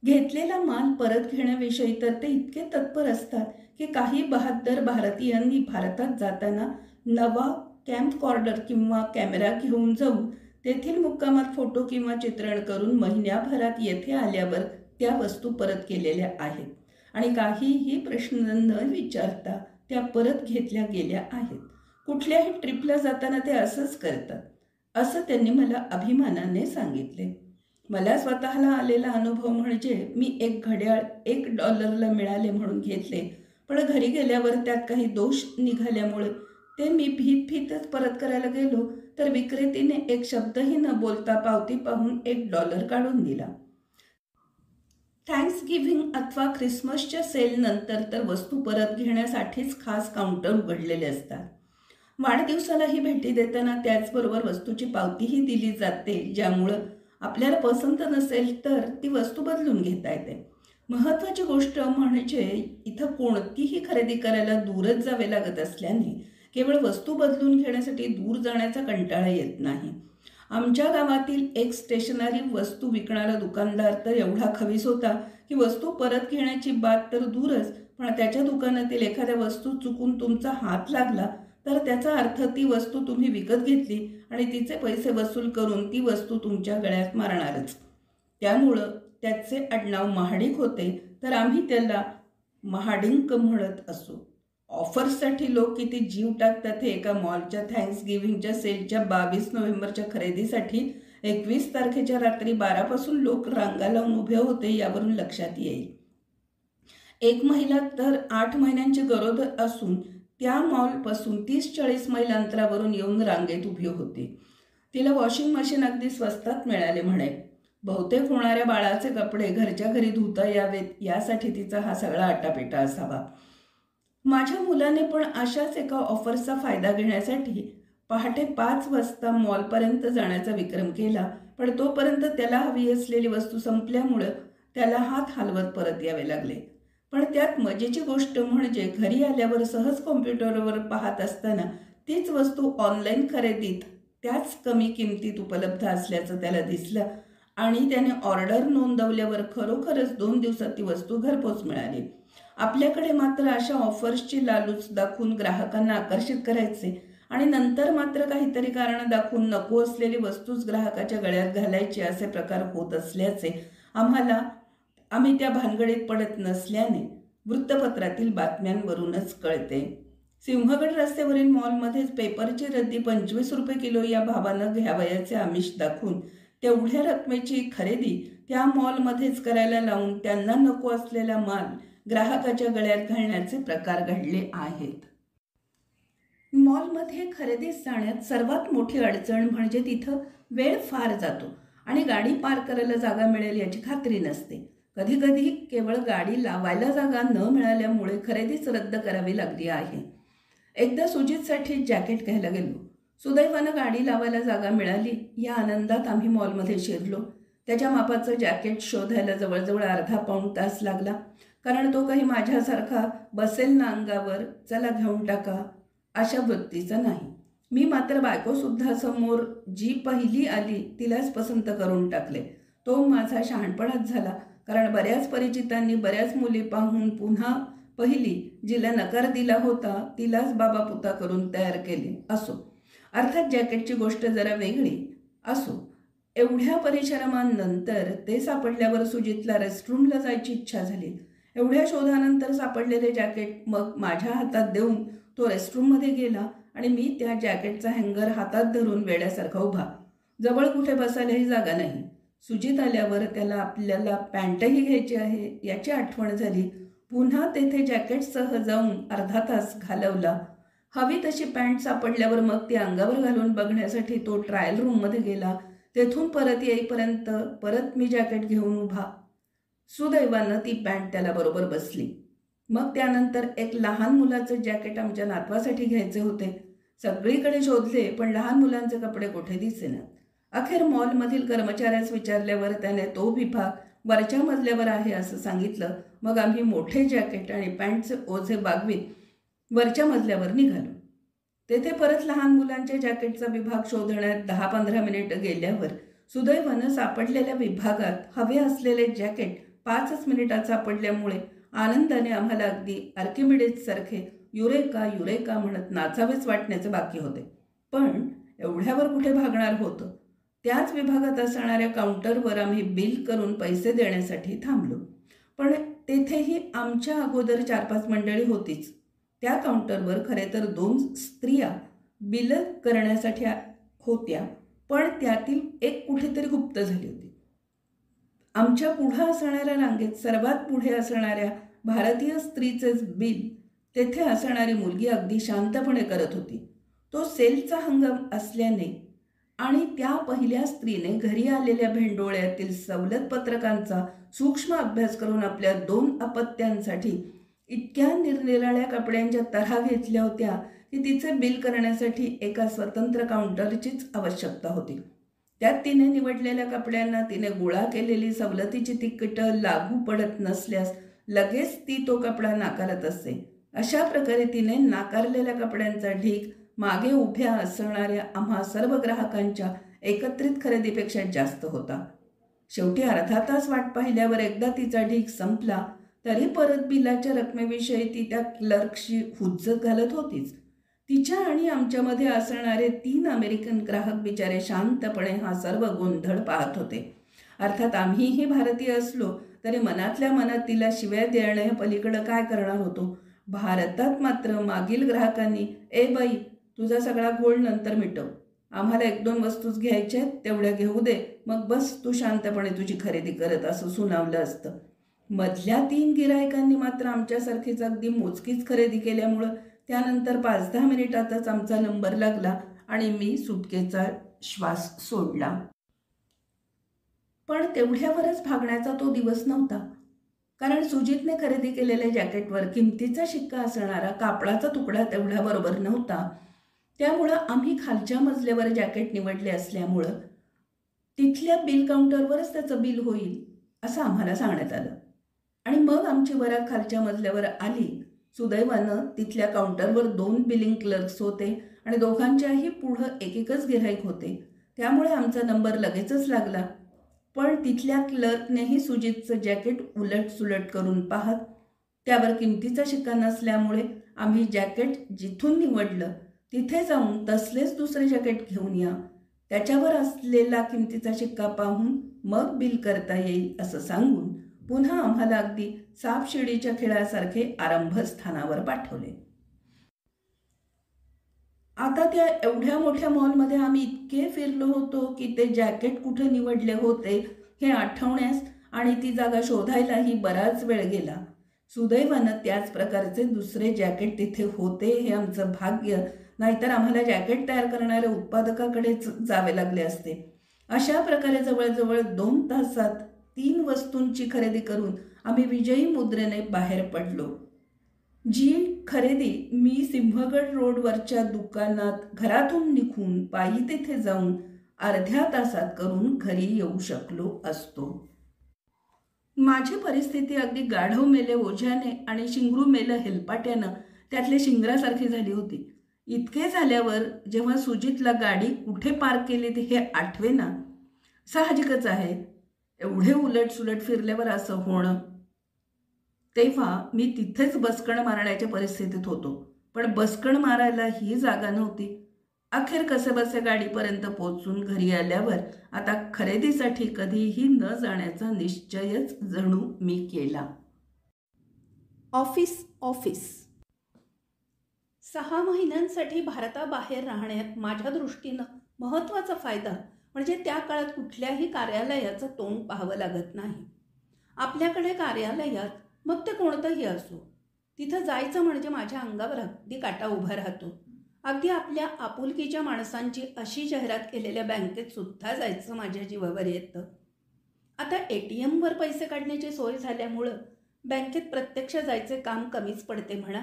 [SPEAKER 1] घेतलेला माल परत घेण्याविषयी तर ते इतके तत्पर असतात की काही बहाद्दर भारतीयांनी भारतात जाताना नवा कॅम्पकॉर्डर किंवा कॅमेरा घेऊन जाऊन तेथील मुक्कामात फोटो किंवा चित्रण करून महिन्याभरात येथे आल्यावर त्या वस्तू परत केलेल्या आहेत आणि काहीही प्रश्न न विचारता त्या परत घेतल्या गेल्या आहेत. कुठल्याही ट्रिपला जाताना ते असंच करतात असं त्यांनी मला अभिमानाने सांगितले. मला स्वतःला आलेला अनुभव म्हणजे मी एक घड्याळ $1 मिळाले म्हणून घेतले, पण घरी गेल्यावर त्यात काही दोष निघाल्यामुळे ते मी भीतच परत करायला गेलो तर विक्रेतीने एक शब्दही न बोलता पावती पाहून $1 काढून दिला. थँक्सगिव्हिंग अथवा ख्रिसमसच्या सेलनंतर तर वस्तू परत घेण्यासाठीच खास काउंटर उघडलेले असतात. वाढदिवसालाही भेटी देताना त्याचबरोबर वस्तूची पावतीही दिली जाते, ज्यामुळं आपल्याला पसंत नसेल तर ती वस्तू बदलून घेता येते. महत्त्वाची गोष्ट म्हणजे इथं कोणतीही खरेदी करायला दूरच जावे लागत असल्याने केवळ वस्तू बदलून घेण्यासाठी दूर जाण्याचा कंटाळा येत नाही. आमच्या गावातील एक स्टेशनरी वस्तू विकणारा दुकानदार तर एवढा खवीस होता की वस्तू परत घेण्याची बात तर दूरच, पण त्याच्या दुकानातील एखाद्या वस्तू चुकून तुमचा हात लागला तर त्याचा अर्थ ती वस्तू तुम्ही विकत घेतली आणि तिचे पैसे वसूल करून ती वस्तू तुमच्या गळ्यात मारणारच. त्यामुळं त्याचे आडनाव महाडिक होते, तर आम्ही त्याला महाडिंक म्हणत असो. ऑफर्ससाठी लोक किती जीव टाकतात हे एका मॉलच्या थँक्सगिव्हिंगच्या सेलच्या 22 नोव्हेंबरच्या खरेदीसाठी 21 तारखेच्या रात्री 12 पासून लोक रांगा लावून उभे होते यावरून लक्षात येईल. एक महिला तर 8 महिन्यांची गरोदर असून त्या मॉलपासून 30-40 मैल अंतरावरून येऊन रांगेत उभी होती. तिला वॉशिंग मशीन अगदी स्वस्तात मिळाले म्हणे. बहुतेक होणाऱ्या बाळाचे कपडे घरच्या घरी धुता यावेत यासाठी तिचा हा सगळा आटापिटा असावा. माझ्या मुलाने पण अशाच एका ऑफरचा फायदा घेण्यासाठी पहाटे 5 वाजता मॉलपर्यंत जाण्याचा विक्रम केला, पण तोपर्यंत त्याला हवी असलेली वस्तू संपल्यामुळं त्याला हात हलवत परत यावे लागले. पण त्यात मजेची गोष्ट म्हणजे घरी आल्यावर सहज कॉम्प्युटरवर पाहत असताना तीच वस्तू ऑनलाईन खरेदीत त्याच कमी किमतीत उपलब्ध असल्याचं त्याला दिसलं आणि त्याने ऑर्डर नोंदवल्यावर खरोखरच 2 दिवसात ती वस्तू घरपोच मिळाली. आपल्याकडे मात्र अशा ऑफर्सची लालूच दाखवून ग्राहकांना आकर्षित करायचे आणि नंतर मात्र काहीतरी कारण दाखवून नको असलेली वस्तूच ग्राहकाच्या गळ्यात घालायची असे प्रकार होत असल्याचे आम्ही त्या भानगडीत पडत नसल्याने वृत्तपत्रातील बातम्यांवरूनच कळते. सिंहगड रस्त्यावरील मॉलमध्येच पेपरची रद्दी ₹25 किलो या भावानं घ्यावयाचे आमिष दाखवून तेवढ्या रकमेची खरेदी त्या मॉलमध्येच करायला लावून त्यांना नको असलेला माल ग्राहकाच्या गळ्यात घालण्याचे प्रकार घडले आहेत. मॉलमध्ये खरेदीस जाण्यात सर्वात मोठी अडचण म्हणजे तिथं वेळ फार जातो आणि गाडी पार्क करायला जागा मिळेल याची खात्री नसते. कधीकधी केवळ गाडी लावायला जागा न मिळाल्यामुळे खरेदीच रद्द करावी लागली आहे. एकदा सुजितसाठी जॅकेट घ्यायला गेलो. सुदैवानं गाडी लावायला जागा मिळाली. या आनंदात आम्ही मॉलमध्ये शिरलो. त्याच्या मापाचं जॅकेट शोधायला जवळजवळ अर्धा पाऊण तास लागला, कारण तो काही माझ्यासारखा बसेल ना अंगावर, चला घेऊन टाका अशा वृत्तीचा नाही. मी मात्र बायकोसुद्धा समोर जी पहिली आली तिलाच पसंत करून टाकले. तो माझा शहाणपणाच झाला, कारण बऱ्याच परिचितांनी बऱ्याच मुली पाहून पुन्हा पहिली जिला नकार दिला होता तिलाच बाबा पुता करून तयार केले. असो, अर्थात जॅकेटची गोष्ट जरा वेगळी. असो, एवढ्या परिश्रमांनंतर ते सापडल्यावर सुजितला रेस्टरूमला जायची इच्छा झाली. एवढ्या शोधानंतर सापडलेले जॅकेट मग माझ्या हातात देऊन तो रेस्टरूममध्ये गेला आणि मी त्या जॅकेटचा हँगर हातात धरून वेड्यासारखा उभा. जवळ कुठे बसायलाही जागा नाही. सुजित आल्यावर त्याला आपल्याला पॅन्टही घ्यायची आहे याची आठवण झाली. पुन्हा तेथे जॅकेटसह जाऊन अर्धा तास घालवला. हवी तशी पॅन्ट सापडल्यावर मग ती अंगावर घालून बघण्यासाठी तो ट्रायल रूममध्ये गेला. तेथून परत येईपर्यंत परत मी जॅकेट घेऊन उभा. सुदैवानं ती पॅन्ट त्याला बरोबर बसली. मग त्यानंतर एक लहान मुलाचं जॅकेट आमच्या नातवासाठी घ्यायचे होते. सगळीकडे शोधले पण लहान मुलांचे कपडे कुठे दिसेनात. अखेर मॉलमधील कर्मचाऱ्यास विचारल्यावर त्याने तो विभाग वरच्या मजल्यावर आहे असं सांगितलं. मग आम्ही मोठे जॅकेट आणि पॅन्टचे ओझे बागवीत वरच्या मजल्यावर निघालो. तेथे परत लहान मुलांच्या जॅकेटचा विभाग शोधण्यात 10-15 मिनिटं गेल्यावर सुदैवानं सापडलेल्या विभागात हवे असलेले जॅकेट 5 मिनिटात सापडल्यामुळे आनंदाने आम्हाला अगदी आर्किमिडीज सारखे युरेका युरेका म्हणत नाचावेच वाटण्याचे बाकी होते. पण एवढ्यावर कुठे भागणार होतं. त्याच विभागात असणाऱ्या काउंटरवर आम्ही बिल करून पैसे देण्यासाठी थांबलो. पण तेथेही आमच्या अगोदर 4-5 मंडळी होतीच. त्या काउंटरवर खरे तर 2 स्त्रिया बिल करण्यासाठी होत्या, पण त्यातील एक कुठेतरी गुप्त झाली होती. आमच्या पुढं असणाऱ्या रांगेत सर्वात पुढे असणाऱ्या भारतीय स्त्रीचेच बिल तेथे असणारी मुलगी अगदी शांतपणे करत होती. तो सेलचा हंगाम असल्याने आणि त्या पहिल्या स्त्रीने घरी आलेल्या भेंडोळ्यातील सवलत पत्रकांचा सूक्ष्म अभ्यास करून आपल्या 2 अपत्यांसाठी इतक्या निरनिराळ्या कपड्यांच्या तऱ्हा घेतल्या होत्या की तिचे बिल करण्यासाठी एका स्वतंत्र काउंटरचीच आवश्यकता होती. त्यात तिने निवडलेल्या कपड्यांना तिने गोळा केलेली सवलतीची तिकीटं लागू पडत नसल्यास लगेच ती तो कपडा नाकारत असे. अशा प्रकारे तिने नाकारलेल्या कपड्यांचा ढीग मागे उभ्या असणाऱ्या आम्हा सर्व ग्राहकांच्या एकत्रित खरेदीपेक्षा जास्त होता. शेवटी अर्धा तास वाट पाहिल्यावर एकदा तिचा ढीग संपला तरी परत बिलाच्या रकमेविषयी ती त्या क्लर्कशी हुज्जत घालत होतीच. तिच्या आणि आमच्यामध्ये असणारे 3 अमेरिकन ग्राहक बिचारे शांतपणे हा सर्व गोंधळ पाहत होते. अर्थात आम्हीही भारतीय असलो तरी मनातल्या मनात तिला शिव्या देणे पलीकडे काय करणार होतो. भारतात मात्र मागील ग्राहकांनी ए बाई तुझा सगळा घोळ नंतर मिटव, आम्हाला 1-2 वस्तूच घ्यायच्या तेवढ्या घेऊ दे, मग बस तू शांतपणे तुझी खरेदी करत असं सुनावलं असतं. मधल्या 3 गिरायकांनी मात्र आमच्यासारखीच अगदी मोजकीच खरेदी केल्यामुळं त्यानंतर 5-10 मिनिटातच आमचा नंबर लागला आणि मी सुटकेचा श्वास सोडला. पण तेवढ्यावरच भागण्याचा तो दिवस नव्हता. कारण सुजितने खरेदी केलेल्या जॅकेटवर किमतीचा शिक्का असणारा कापडाचा तुकडा तेवढ्या बरोबर नव्हता. त्यामुळं आम्ही खालच्या मजल्यावर जॅकेट निवडले असल्यामुळं तिथल्या बिल काउंटरवरच त्याचं बिल होईल असं आम्हाला सांगण्यात आलं. आणि मग आमची वरात खालच्या मजल्यावर आली. सुदैवानं तिथल्या काउंटरवर 2 बिलिंग क्लर्क्स होते आणि दोघांच्याही पुढं एकच गिऱ्हाईक होते. त्यामुळे आमचा नंबर लगेचच लागला. पण तिथल्या क्लर्कनेही सुजितचं जॅकेट उलटसुलट करून पाहत त्यावर किमतीचा शिक्का नसल्यामुळे आम्ही जॅकेट जिथून निवडलं तिथे जाऊन तसलेच दुसरे जॅकेट घेऊन या, त्याच्यावर असलेला किमतीचा शिक्का पाहून मग बिल करता येईल असं सांगून पुन्हा आम्हाला अगदी सापशिडीच्या खेळासारखे आरंभस्थानावर पाठवले. आता त्या एवढ्या मोठ्या मॉलमध्ये आम्ही इतके फिरलो होतो की ते जॅकेट कुठे निवडले होते हे आठवण्यास आणि ती जागा शोधायलाही बराच वेळ गेला. सुदैवानं त्याच प्रकारचे दुसरे जॅकेट तिथे होते हे आमचं भाग्य, नाहीतर आम्हाला जॅकेट तयार करणाऱ्या उत्पादकाकडेच जावे लागले असते. अशा प्रकारे जवळजवळ 2 तासात 3 वस्तूंची खरेदी करून आम्ही विजयी मुद्रेने बाहेर पडलो. जी खरेदी मी सिंहगड रोडवरच्या दुकानात घरातून निघून पायी तेथे जाऊन अर्ध्या तासात करून घरी येऊ शकलो असतो. माझी परिस्थिती अगदी गाढव मेले ओझ्याने आणि शिंगरू मेलं हेलपाट्यानं त्यातले शिंगरासारखी झाली होती. इतके झाल्यावर जेव्हा सुजितला गाडी कुठे पार्क केली ती हे आठवेना. साहजिकच आहे, एवढे उलटसुलट फिरल्यावर असं होणं. तेव्हा मी तिथेच बसकण मारण्याच्या परिस्थितीत होतो. पण बसकण मारायला ही जागा नव्हती. अखेर कसेबसे गाडीपर्यंत पोहोचून घरी आल्यावर आता खरेदीसाठी कधीही न जाण्याचा निश्चयच जणू मी केला.
[SPEAKER 2] ऑफिस 6 महिन्यांसाठी भारताबाहेर राहण्यात माझ्या दृष्टीनं महत्त्वाचा फायदा म्हणजे त्या काळात कुठल्याही कार्यालयाचं तोंड पाहावं लागत नाही. आपल्याकडे कार्यालयात मग ते कोणतंही असो तिथं जायचं म्हणजे माझ्या अंगावर अगदी काटा उभा राहतो. अगदी आपल्या आपुलकीच्या माणसांची अशी जाहिरात केलेल्या बँकेत सुद्धा जायचं माझ्या जीवावर येतं. आता ATM वर पैसे काढण्याची सोय झाल्यामुळं बँकेत प्रत्यक्ष जायचे काम कमीच पडते म्हणा.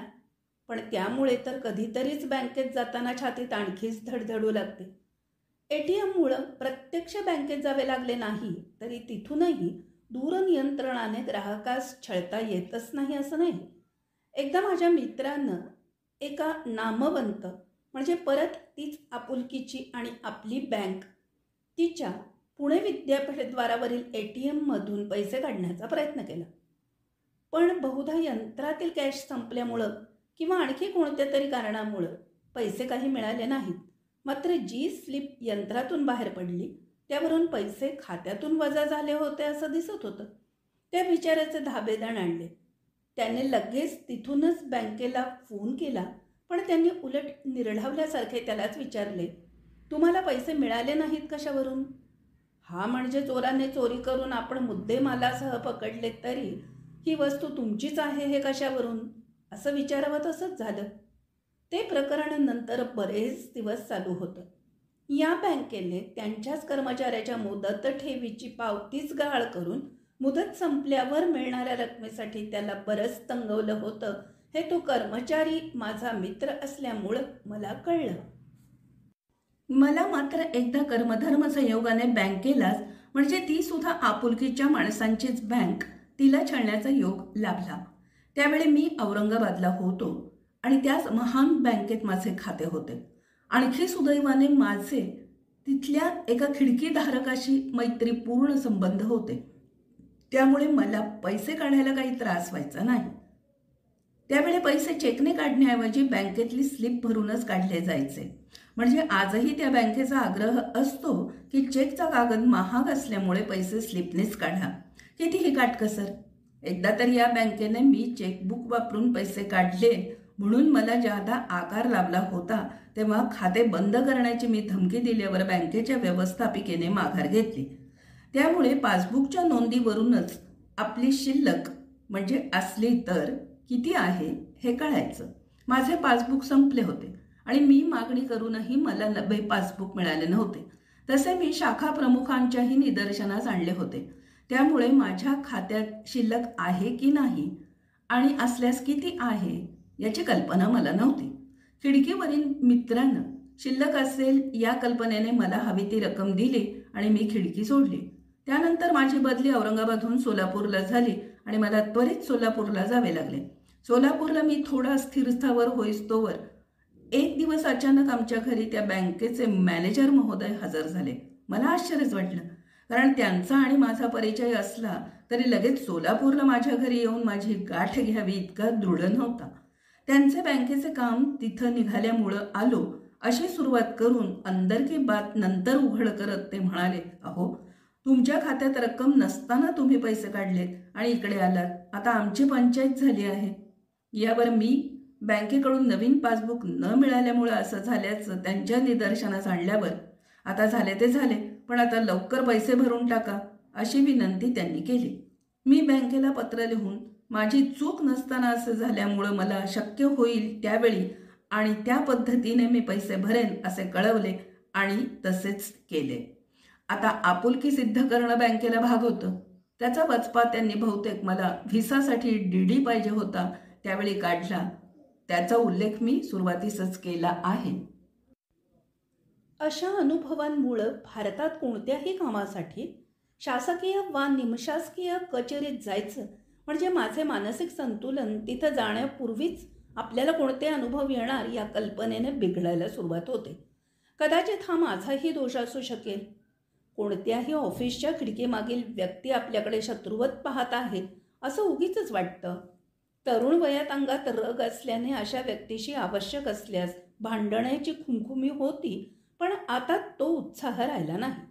[SPEAKER 2] पण त्यामुळे तर कधीतरीच बँकेत जाताना छातीत आणखीच धडधडू लागते. ATMमुळं प्रत्यक्ष बँकेत जावे लागले नाही तरी तिथूनही दूरनियंत्रणाने ग्राहकास छळता येतच नाही असं नाही. एकदा माझ्या मित्रानं एका नामवंत म्हणजे परत तीच आपुलकीची आणि आपली बँक तिच्या पुणे विद्यापीठद्वारावरील ATMमधून पैसे काढण्याचा प्रयत्न केला. पण बहुधा यंत्रातील कॅश संपल्यामुळं किंवा आणखी कोणत्या तरी कारणामुळं पैसे काही मिळाले नाहीत. मात्र जी स्लिप यंत्रातून बाहेर पडली त्यावरून पैसे खात्यातून वजा झाले होते असं दिसत होतं. त्या बिचाऱ्याचे धाबेदाण आणले. त्याने लगेच तिथूनच बँकेला फोन केला. पण त्यांनी उलट निर्ढावल्यासारखे त्यालाच विचारले, तुम्हाला पैसे मिळाले नाहीत कशावरून? हा म्हणजे चोराने चोरी करून आपण मुद्देमालासह पकडले तरी ही वस्तू तुमचीच आहे हे कशावरून असं विचारावं तसंच झालं. ते प्रकरण नंतर बरेच दिवस चालू होतं. या बँकेने त्यांच्याच कर्मचाऱ्याच्या मुदत ठेवीची पावतीच गहाळ करून मुदत संपल्यावर मिळणाऱ्या रकमेसाठी त्याला बरंच तंगवलं होतं हे तो कर्मचारी माझा मित्र असल्यामुळं मला कळलं.
[SPEAKER 1] मला मात्र एकदा कर्मधर्म संयोगाने बँकेलाच म्हणजे ती सुद्धा आपुलकीच्या माणसांचीच बँक तिला छळण्याचा योग लाभला. त्यावेळी मी औरंगाबादला होतो आणि त्याच महान बँकेत माझे खाते होते. आणखी सुदैवाने माझे तिथल्या एका खिडकीधारकाशी मैत्रीपूर्ण संबंध होते. त्यामुळे मला पैसे काढायला काही त्रास व्हायचा नाही. त्यावेळी पैसे चेकने काढण्याऐवजी बँकेतली स्लिप भरूनच काढले जायचे. म्हणजे आजही त्या बँकेचा आग्रह असतो की चेकचा कागद महाग असल्यामुळे पैसे स्लिपनेच काढा. कितीही काटकसर. एकदा तर या बँकेने मी चेकबुक वापरून पैसे काढले म्हणून मला ज्यादा आकार लाभला होता तेव्हा खाते बंद करण्याची मी धमकी दिल्यावर बँकेच्या व्यवस्थापिकेने माघार घेतली. त्यामुळे पासबुकच्या नोंदीवरूनच आपली शिल्लक म्हणजे असली तर किती आहे हे कळायचं. माझे पासबुक संपले होते आणि मी मागणी करूनही मला नवे पासबुक मिळाले नव्हते. तसे मी शाखा प्रमुखांच्याही निदर्शनास आणले होते. त्यामुळे माझ्या खात्यात शिल्लक आहे की नाही आणि असल्यास किती आहे याची कल्पना मला नव्हती. खिडकीवरील मित्रानं शिल्लक असेल या कल्पनेने मला हवी ती रक्कम दिली आणि मी खिडकी सोडली. त्यानंतर माझी बदली औरंगाबादहून सोलापूरला झाली आणि मला त्वरित सोलापूरला जावे लागले. सोलापूरला मी थोडा स्थिरस्थावर होईस्तोवर एक दिवस अचानक आमच्या घरी त्या बँकेचे मॅनेजर महोदय हजर झाले. मला आश्चर्यच वाटलं, कारण त्यांचा आणि माझा परिचय असला तरी लगेच सोलापूरला माझ्या घरी येऊन माझी गाठ घ्यावी इतका दृढ नव्हता. त्यांचे बँकेचे काम तिथं निघाल्यामुळं आलो अशी सुरुवात करून अंदरकी बात नंतर उघड करत ते म्हणाले, अहो तुमच्या खात्यात रक्कम नसताना तुम्ही पैसे काढलेत आणि इकडे आलात. आता आमची पंचायत झाली आहे. यावर मी बँकेकडून नवीन पासबुक न मिळाल्यामुळे असं झाल्याचं त्यांच्या निदर्शनास आणल्यावर, आता झाले ते झाले पण आता लवकर पैसे भरून टाका अशी विनंती त्यांनी केली. मी बँकेला पत्र लिहून माझी चूक नसताना असं झाल्यामुळं मला शक्य होईल त्यावेळी आणि त्या पद्धतीने मी पैसे भरेन असे कळवले आणि तसेच केले. आता आपुलकी सिद्ध करणं बँकेला भाग होतं. त्याचा वचपा त्यांनी बहुतेक मला व्हिसासाठी DD पाहिजे होता त्यावेळी काढला. त्याचा उल्लेख मी सुरुवातीसच केला आहे.
[SPEAKER 2] अशा अनुभवांमुळं भारतात कोणत्याही कामासाठी शासकीय वा निमशासकीय कचेरीत जायचं म्हणजे माझे मानसिक संतुलन तिथं जाण्यापूर्वीच आपल्याला कोणते अनुभव येणार या कल्पनेने बिघडायला सुरुवात होते. कदाचित हा माझाही दोष असू शकेल. कोणत्याही ऑफिसच्या खिडकीमागील व्यक्ती आपल्याकडे शत्रुवत पाहत आहे असं उगीचच वाटतं. तरुण वयात अंगात रग असल्याने अशा व्यक्तीशी आवश्यक असल्यास भांडण्याची खुमखुमी होती, पण आता तो उत्साह राहिला नाही.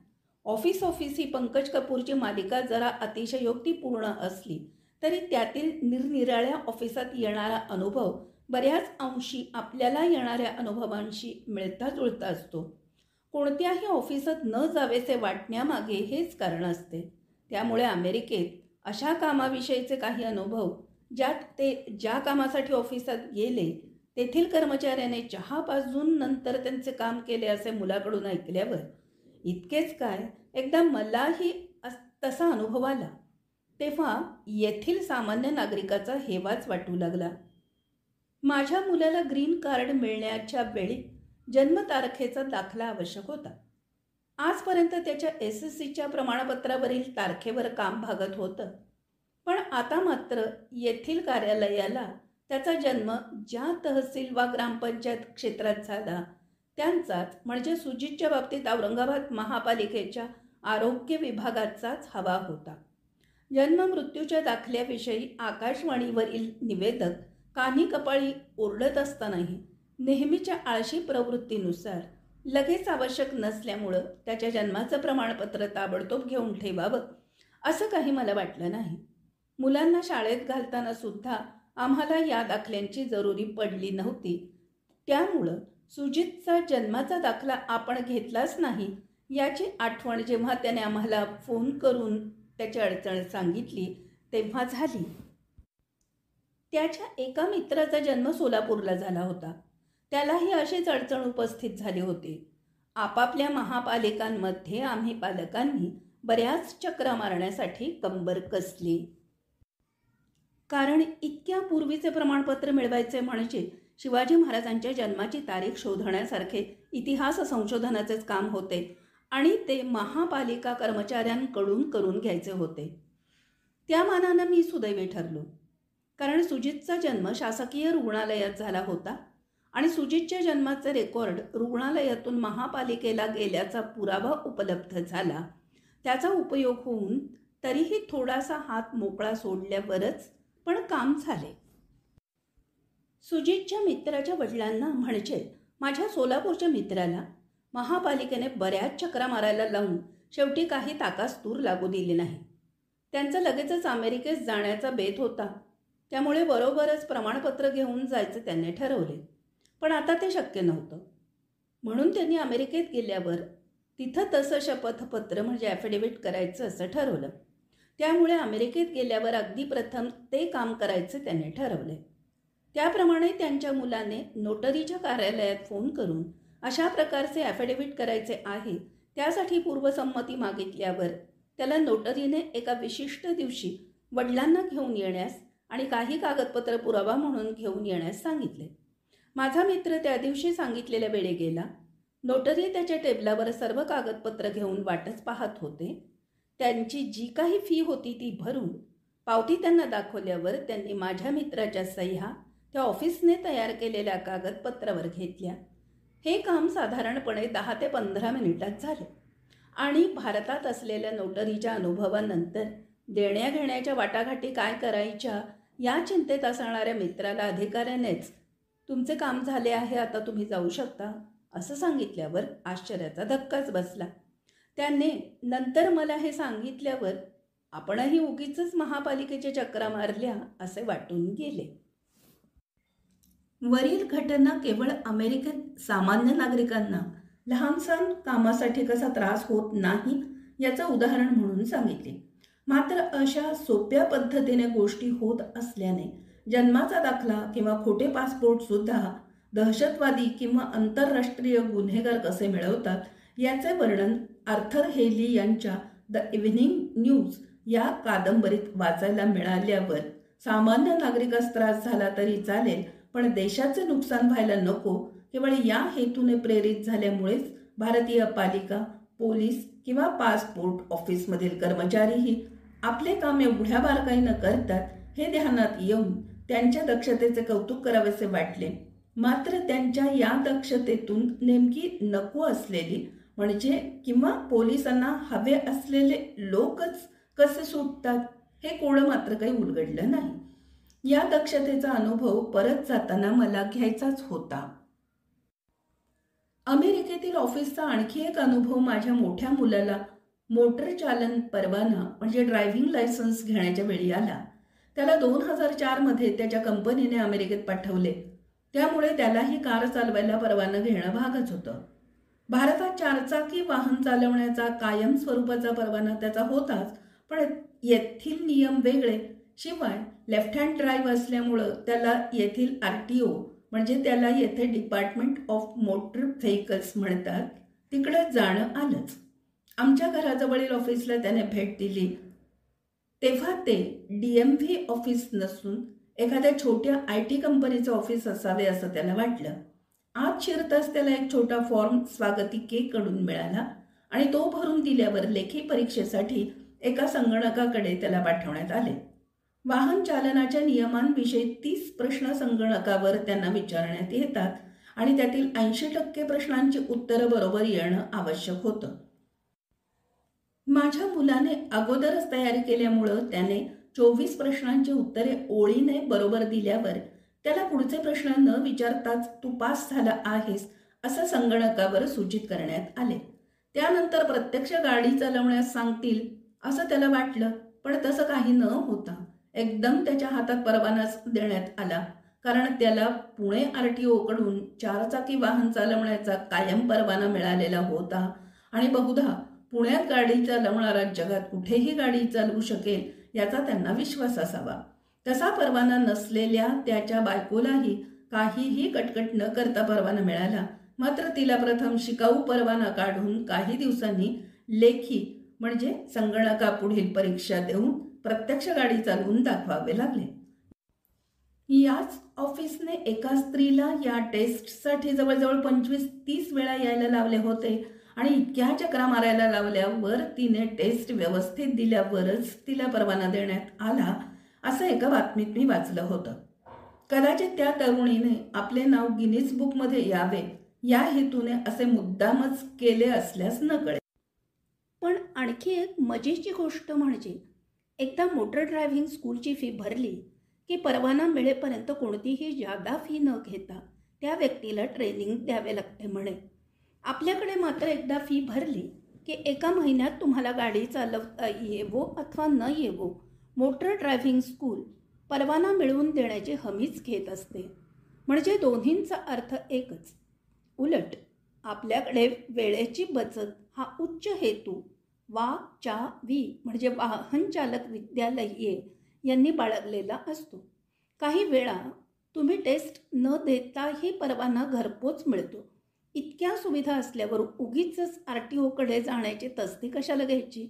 [SPEAKER 2] ऑफिस ही पंकज कपूरची मालिका जरा अतिशयोक्तीपूर्ण असली तरी त्यातील निरनिराळ्या ऑफिसात येणारा अनुभव बऱ्याच अंशी आपल्याला येणाऱ्या अनुभवांशी मिळता जुळता असतो. कोणत्याही ऑफिसात न जावेसे वाटण्यामागे हेच कारण असते. त्यामुळे अमेरिकेत अशा कामाविषयीचे काही अनुभव ज्यात ते ज्या कामासाठी ऑफिसात गेले तेथील कर्मचाऱ्याने चहा पाजून नंतर त्यांचे काम केले असे मुलाकडून ऐकल्यावर, इतकेच काय एकदा मलाही तसा अनुभव आला तेव्हा येथील सामान्य नागरिकाचा हेवाच वाटू लागला. माझ्या मुलाला ग्रीन कार्ड मिळण्याच्या वेळी जन्मतारखेचा दाखला आवश्यक होता. आजपर्यंत त्याच्या SSCच्या प्रमाणपत्रावरील तारखेवर काम भागत होतं, पण आता मात्र येथील कार्यालयाला त्याचा जन्म ज्या तहसील वा ग्रामपंचायत क्षेत्रात झाला त्यांचाच म्हणजे सुजितच्या बाबतीत औरंगाबाद महापालिकेच्या आरोग्य विभागाचाच हवा होता. जन्म मृत्यूच्या दाखल्याविषयी आकाशवाणीवरील निवेदक कानी कपाळी ओरडत असतानाही नेहमीच्या आळशी प्रवृत्तीनुसार लगेच आवश्यक नसल्यामुळं त्याच्या जन्माचं प्रमाणपत्र ताबडतोब घेऊन ठेवावं असं काही मला वाटलं नाही. मुलांना शाळेत घालताना सुद्धा आम्हाला या दाखल्यांची जरुरी पडली नव्हती. त्यामुळं सुजितचा जन्माचा दाखला आपण घेतलाच नाही याची आठवण जेव्हा त्याने आम्हाला फोन करून त्याची अडचण सांगितली तेव्हा झाली. त्याच्या एका मित्राचा जन्म सोलापूरला झाला होता. त्यालाही अशीच अडचण उपस्थित झाली होती. आपापल्या महापालिकांमध्ये आम्ही पालकांनी बऱ्याच चक्रा मारण्यासाठी कंबर कसली. कारण इतक्या पूर्वीचे प्रमाणपत्र मिळवायचे म्हणजे शिवाजी महाराजांच्या जन्माची तारीख शोधण्यासारखे इतिहास संशोधनाचेच काम होते आणि ते महापालिका कर्मचाऱ्यांकडून करून घ्यायचे होते. त्या मानानं मी सुदैवी ठरलो. कारण सुजितचा जन्म शासकीय रुग्णालयात झाला होता आणि सुजितच्या जन्माचे रेकॉर्ड रुग्णालयातून महापालिकेला गेल्याचा पुरावा उपलब्ध झाला. त्याचा उपयोग होऊन तरीही थोडासा हात मोकळा सोडल्यावरच पण काम झाले. सुजितच्या मित्राच्या वडिलांना म्हणजे माझ्या सोलापूरच्या मित्राला महापालिकेने बऱ्याच चक्रा मारायला लावून शेवटी काही ताकास्तूर लागू दिली नाही. त्यांचं लगेचच अमेरिकेत जाण्याचा बेत होता. त्यामुळे बरोबरच प्रमाणपत्र घेऊन जायचं त्यांनी ठरवले. पण आता ते शक्य नव्हतं. म्हणून त्यांनी अमेरिकेत गेल्यावर तिथं तसं शपथपत्र म्हणजे ॲफिडेव्हिट करायचं असं ठरवलं. त्यामुळे अमेरिकेत गेल्यावर अगदी प्रथम ते काम करायचं त्यांनी ठरवले. त्याप्रमाणे त्यांच्या मुलाने नोटरीच्या कार्यालयात फोन करून अशा प्रकारचे ॲफिडेव्हिट करायचे आहे त्यासाठी पूर्वसंमती मागितल्यावर त्याला नोटरीने एका विशिष्ट दिवशी वडिलांना घेऊन येण्यास आणि काही कागदपत्र पुरावा म्हणून घेऊन येण्यास सांगितले. माझा मित्र त्या दिवशी सांगितलेल्या वेळी गेला. नोटरी त्याच्या टेबलावर सर्व कागदपत्र घेऊन वाटच पाहत होते. त्यांची जी काही फी होती ती भरून पावती त्यांना दाखवल्यावर त्यांनी माझ्या मित्राच्या सह्या त्या ऑफिसने तयार केलेल्या कागदपत्रावर घेतल्या. हे काम साधारणपणे 10 ते 15 मिनिटात झाले आणि भारतात असलेल्या नोटरीच्या अनुभवानंतर देण्याघेण्याच्या वाटाघाटी काय करायच्या या चिंतेत असणाऱ्या मित्राला अधिकाऱ्यानेच तुमचे काम झाले आहे, आता तुम्ही जाऊ शकता असं सांगितल्यावर आश्चर्याचा धक्काच बसला. त्याने नंतर मला हे सांगितल्यावर आपणही उगीचच महापालिकेच्या चक्रा मारल्या असे वाटून गेले. वरील घटना केवळ अमेरिकेत सामान्य नागरिकांना लहानसहान कामासाठी कसा त्रास होत नाही याचं उदाहरण म्हणून सांगितले. मात्र अशा सोप्या पद्धतीने गोष्टी होत असल्याने जन्माचा दाखला किंवा खोटे पासपोर्ट सुद्धा दहशतवादी किंवा आंतरराष्ट्रीय गुन्हेगार कसे मिळवतात याचे वर्णन आर्थर हेली यांच्या द इव्हनिंग न्यूज या कादंबरीत वाचायला मिळाल्यावर सामान्य नागरिकास त्रास झाला तरी चालेल, पण देशाचे नुकसान व्हायला नको केवळ या हेतूने प्रेरित झाल्यामुळेच भारतीय पालिका, पोलीस किंवा पासपोर्ट ऑफिसमधील कर्मचारीही आपले काम एवढ्या बारकाईनं करतात हे ध्यानात येऊन त्यांच्या दक्षतेचे कौतुक करावेसे वाटले. मात्र त्यांच्या या दक्षतेतून नेमकी नको असलेली म्हणजे किंवा पोलिसांना हवे असलेले लोकच कसे सुटतात हे कोडं मात्र काही उलगडलं नाही. या दक्षतेचा अनुभव परत जाताना मला घ्यायचाच होता. अमेरिकेतील ऑफिसचा आणखी एक अनुभव माझ्या मोठ्या मुलाला मोटर चालन परवाना म्हणजे ड्रायव्हिंग लायसन्स घेण्याच्या वेळी आला. त्याला 2004 मध्ये त्याच्या कंपनीने अमेरिकेत पाठवले. त्यामुळे त्यालाही कार चालवायला परवाना घेणं भागच होतं. भारतात 4 चाकी वाहन चालवण्याचा कायम स्वरूपाचा परवाना त्याचा होताच, पण येथील नियम वेगळे. शिवाय लेफ्ट हँड ड्राईव्ह असल्यामुळं त्याला येथील RTO म्हणजे त्याला येथे डिपार्टमेंट ऑफ मोटर व्हेकल्स म्हणतात तिकडे जाणं आलंच.
[SPEAKER 1] आमच्या घराजवळील ऑफिसला त्याने भेट दिली तेव्हा ते DMV ऑफिस नसून एखाद्या छोट्या IT कंपनीचं ऑफिस असावे असं त्याला वाटलं. आत शिरताच त्याला एक छोटा फॉर्म स्वागतिकेकडून मिळाला आणि तो भरून दिल्यावर लेखी परीक्षेसाठी एका संगणकाकडे त्याला पाठवण्यात आले. वाहन चालनाच्या नियमांविषयी 30 प्रश्न संगणकावर त्यांना विचारण्यात येतात आणि त्यातील 80% प्रश्नांची उत्तरं बरोबर येणं आवश्यक होतं. माझ्या मुलाने अगोदरच तयारी केल्यामुळं त्याने 24 प्रश्नांची उत्तरे ओळीने बरोबर दिल्यावर त्याला पुढचे प्रश्न न विचारताच तू पास झाला आहेस असं संगणकावर सूचित करण्यात आले. त्यानंतर प्रत्यक्ष गाडी चालवण्यास सांगतील असं त्याला वाटलं, पण तसं काही न होता एकदम त्याच्या हातात परवानाच देण्यात आला, कारण त्याला पुणे RTOकडून 4 चाकी वाहन चालवण्याचा कायम परवाना मिळालेला होता आणि बहुधा पुण्यात गाडी चालवणारा जगात कुठेही गाडी चालवू शकेल याचा त्यांना विश्वास असावा. तसा परवाना नसलेल्या त्याच्या बायकोलाही काहीही कटकट न करता परवाना मिळाला. मात्र तिला प्रथम शिकाऊ परवाना काढून काही दिवसांनी लेखी म्हणजे संगणकापुढील परीक्षा देऊन प्रत्यक्ष गाडी चालवून दाखवावे लागले. याच ऑफिसने एका स्त्रीला या टेस्टसाठी जवळजवळ 25-30 वेळा यायला लावले होते आणि इतक्या चक्रा मारायला लावल्यावर तिने टेस्ट व्यवस्थित दिल्यावरच तिला परवाना देण्यात आला असं एका बातमीत मी वाचलं होतं. कदाचित त्या तरुणीने आपले नाव गिनीज बुकमध्ये यावे या हेतूने असे मुद्दामच केले असल्यास न कळे.
[SPEAKER 2] पण आणखी एक मजेची गोष्ट म्हणजे एकदा मोटर ड्रायव्हिंग स्कूलची फी भरली की परवाना मिळेपर्यंत कोणतीही जादा फी न घेता त्या व्यक्तीला ट्रेनिंग द्यावे लागते म्हणे. आपल्याकडे मात्र एकदा फी भरली की एका महिन्यात तुम्हाला गाडी चालवता येवो अथवा न येवो मोटर ड्रायव्हिंग स्कूल परवाना मिळवून देण्याची हमीच घेत असते. म्हणजे दोन्हींचा अर्थ एकच. उलट आपल्याकडे वेळेची बचत हा उच्च हेतू WCAV म्हणजे वाहन चालक विद्यालये यांनी बाळगलेला असतो. काही वेळा तुम्ही टेस्ट न देताही परवाना घरपोच मिळतो. इतक्या सुविधा असल्यावर उगीच RTOकडे जाण्याची तस्दी कशाला घ्यायची.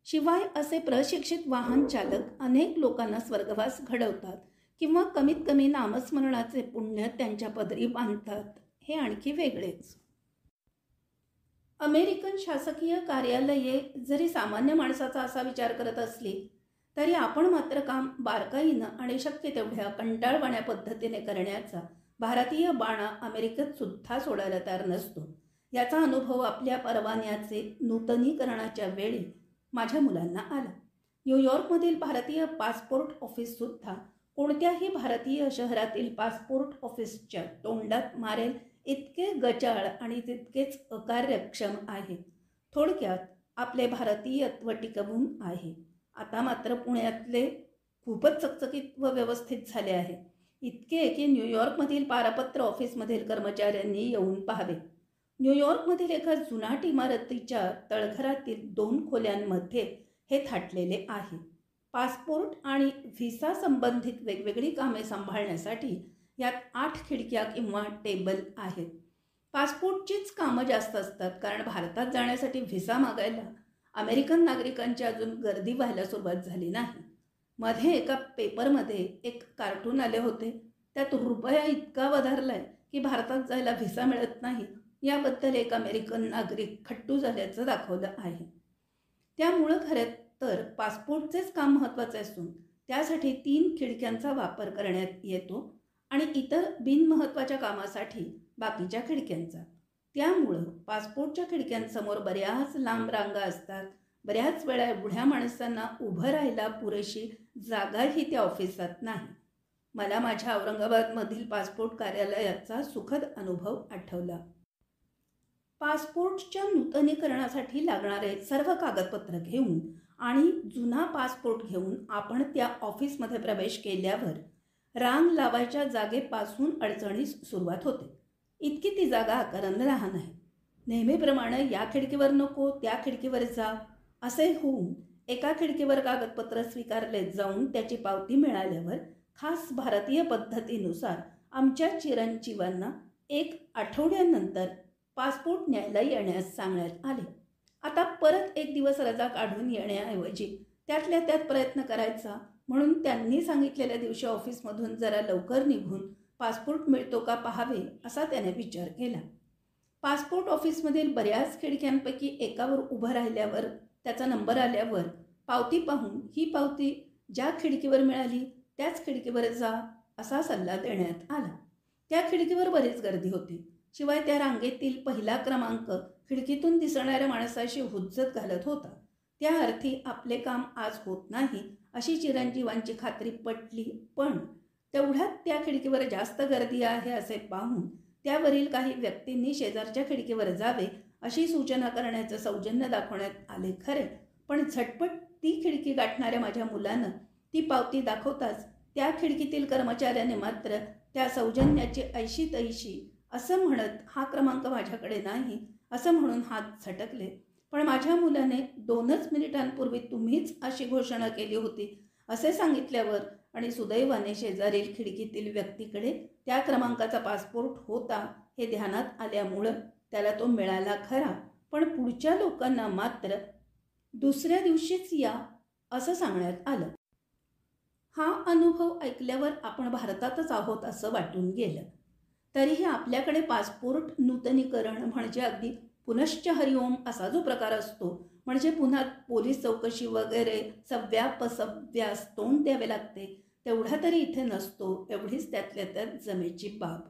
[SPEAKER 2] शिवाय असे प्रशिक्षित वाहन चालक अनेक लोकांना स्वर्गवास घडवतात किंवा कमीत कमी नामस्मरणाचे पुण्य त्यांच्या पदरी बांधतात, हे आणखी वेगळेच. अमेरिकन शासकीय कार्यालये जरी सामान्य माणसाचा असा विचार करत असली तरी आपण मात्र काम बारकाईनं आणि शक्य तेवढ्या कंटाळवाण्या पद्धतीने करण्याचा भारतीय बाणा अमेरिकेत सुद्धा सोडायला तयार नसतो. याचा अनुभव आपल्या परवान्याचे नूतनीकरणाच्या वेळी माझ्या मुलांना आला. न्यूयॉर्कमधील भारतीय पासपोर्ट ऑफिससुद्धा कोणत्याही भारतीय शहरातील पासपोर्ट ऑफिसच्या तोंडात मारेल इतके गचाळ आणि तितकेच अकार्यक्षम आहे. थोडक्यात आपले भारतीयत्व टिकवून आहे. आता मात्र पुण्यातले खूपच चकचकीत व व्यवस्थित झाले आहे. इतके की न्यूयॉर्कमधील पारपत्र ऑफिसमधील कर्मचाऱ्यांनी येऊन पाहावे. न्यूयॉर्कमधील एका जुनाट इमारतीच्या तळघरातील 2 खोल्यांमध्ये हे थाटलेले आहे. पासपोर्ट आणि व्हिसा संबंधित वेगवेगळी कामे सांभाळण्यासाठी यात 8 खिडक्या किंवा टेबल आहेत. पासपोर्टचीच कामं जास्त असतात, कारण भारतात जाण्यासाठी व्हिसा मागायला अमेरिकन नागरिकांची अजून गर्दी व्हायला सुरुवात झाली नाही. मध्ये एका पेपरमध्ये एक कार्टून आले होते. त्यात रुपया इतका वधारलाय की भारतात जायला व्हिसा मिळत नाही याबद्दल एक अमेरिकन नागरिक खट्टू झाल्याचं दाखवलं आहे. त्यामुळं खरं तर पासपोर्टचेच काम महत्त्वाचे असून त्यासाठी 3 खिडक्यांचा वापर करण्यात येतो आणि इतर बिनमहत्त्वाच्या कामासाठी बाकीच्या खिडक्यांचा. त्यामुळं पासपोर्टच्या खिडक्यांसमोर बऱ्याच लांब रांगा असतात. बऱ्याच वेळा एवढ्या माणसांना उभं राहायला पुरेशी जागाही त्या ऑफिसात नाही. मला माझ्या औरंगाबादमधील पासपोर्ट कार्यालयाचा सुखद अनुभव आठवला. पासपोर्टच्या नूतनीकरणासाठी लागणारे सर्व कागदपत्र घेऊन आणि जुना पासपोर्ट घेऊन आपण त्या ऑफिसमध्ये प्रवेश केल्यावर रांग लावायच्या जागेपासून अडचणीस सुरुवात होते. इतकी ती जागा आकारानं लहान आहे. नेहमीप्रमाणे या खिडकीवर नको त्या खिडकीवर जा असे होऊन एका खिडकीवर कागदपत्र स्वीकारले जाऊन त्याची पावती मिळाल्यावर खास भारतीय पद्धतीनुसार आमच्या चिरंजीवांना 1 आठवड्यानंतर पासपोर्ट न्यायला येण्यास सांगण्यात आले. आता परत एक दिवस रजा काढून येण्याऐवजी त्यातल्या त्यात प्रयत्न करायचा म्हणून त्यांनी सांगितलेल्या दिवशी ऑफिसमधून जरा लवकर निघून पासपोर्ट मिळतो का पाहावे असा त्याने विचार केला. पासपोर्ट ऑफिसमधील बऱ्याच खिडक्यांपैकी एकावर उभं राहिल्यावर त्याचा नंबर आल्यावर पावती पाहून ही पावती ज्या खिडकीवर मिळाली त्याच खिडकीवर जा असा सल्ला देण्यात आला. त्या खिडकीवर बरीच गर्दी होती. शिवाय त्या रांगेतील पहिला क्रमांक खिडकीतून दिसणाऱ्या माणसाशी हुज्जत घालत होता. त्या अर्थी आपले काम आज होत नाही अशी चिरंजीवांची खात्री पटली. पण तेवढ्यात त्या खिडकीवर जास्त गर्दी आहे असे पाहून त्यावरील काही व्यक्तींनी शेजारच्या खिडकीवर जावे अशी सूचना करण्याचं सौजन्य दाखवण्यात आले खरे, पण झटपट ती खिडकी गाठणाऱ्या माझ्या मुलानं ती पावती दाखवताच त्या खिडकीतील कर्मचाऱ्याने मात्र त्या सौजन्याची ऐशी तैशी असं म्हणत हा क्रमांक माझ्याकडे नाही असं म्हणून हात झटकले. पण माझ्या मुलाने 2च मिनिटांपूर्वी तुम्हीच अशी घोषणा केली होती असे सांगितल्यावर आणि सुदैवाने शेजारील खिडकीतील व्यक्तीकडे त्या क्रमांकाचा पासपोर्ट होता हे ध्यानात आल्यामुळं त्याला तो मिळाला खरा, पण पुढच्या लोकांना मात्र दुसऱ्या दिवशीच या असं सांगण्यात आलं. हा अनुभव ऐकल्यावर आपण भारतातच आहोत असं वाटून गेलं. तरीही आपल्याकडे पासपोर्ट नूतनीकरण म्हणजे अगदी पुनश्च हरिओम असा जो प्रकार असतो, म्हणजे पुन्हा पोलीस चौकशी वगैरे सव्यापसव्यास तोंड द्यावे लागते, तेवढा तरी इथे नसतो. एवढीच त्यातल्या त्यात जमेची बाब.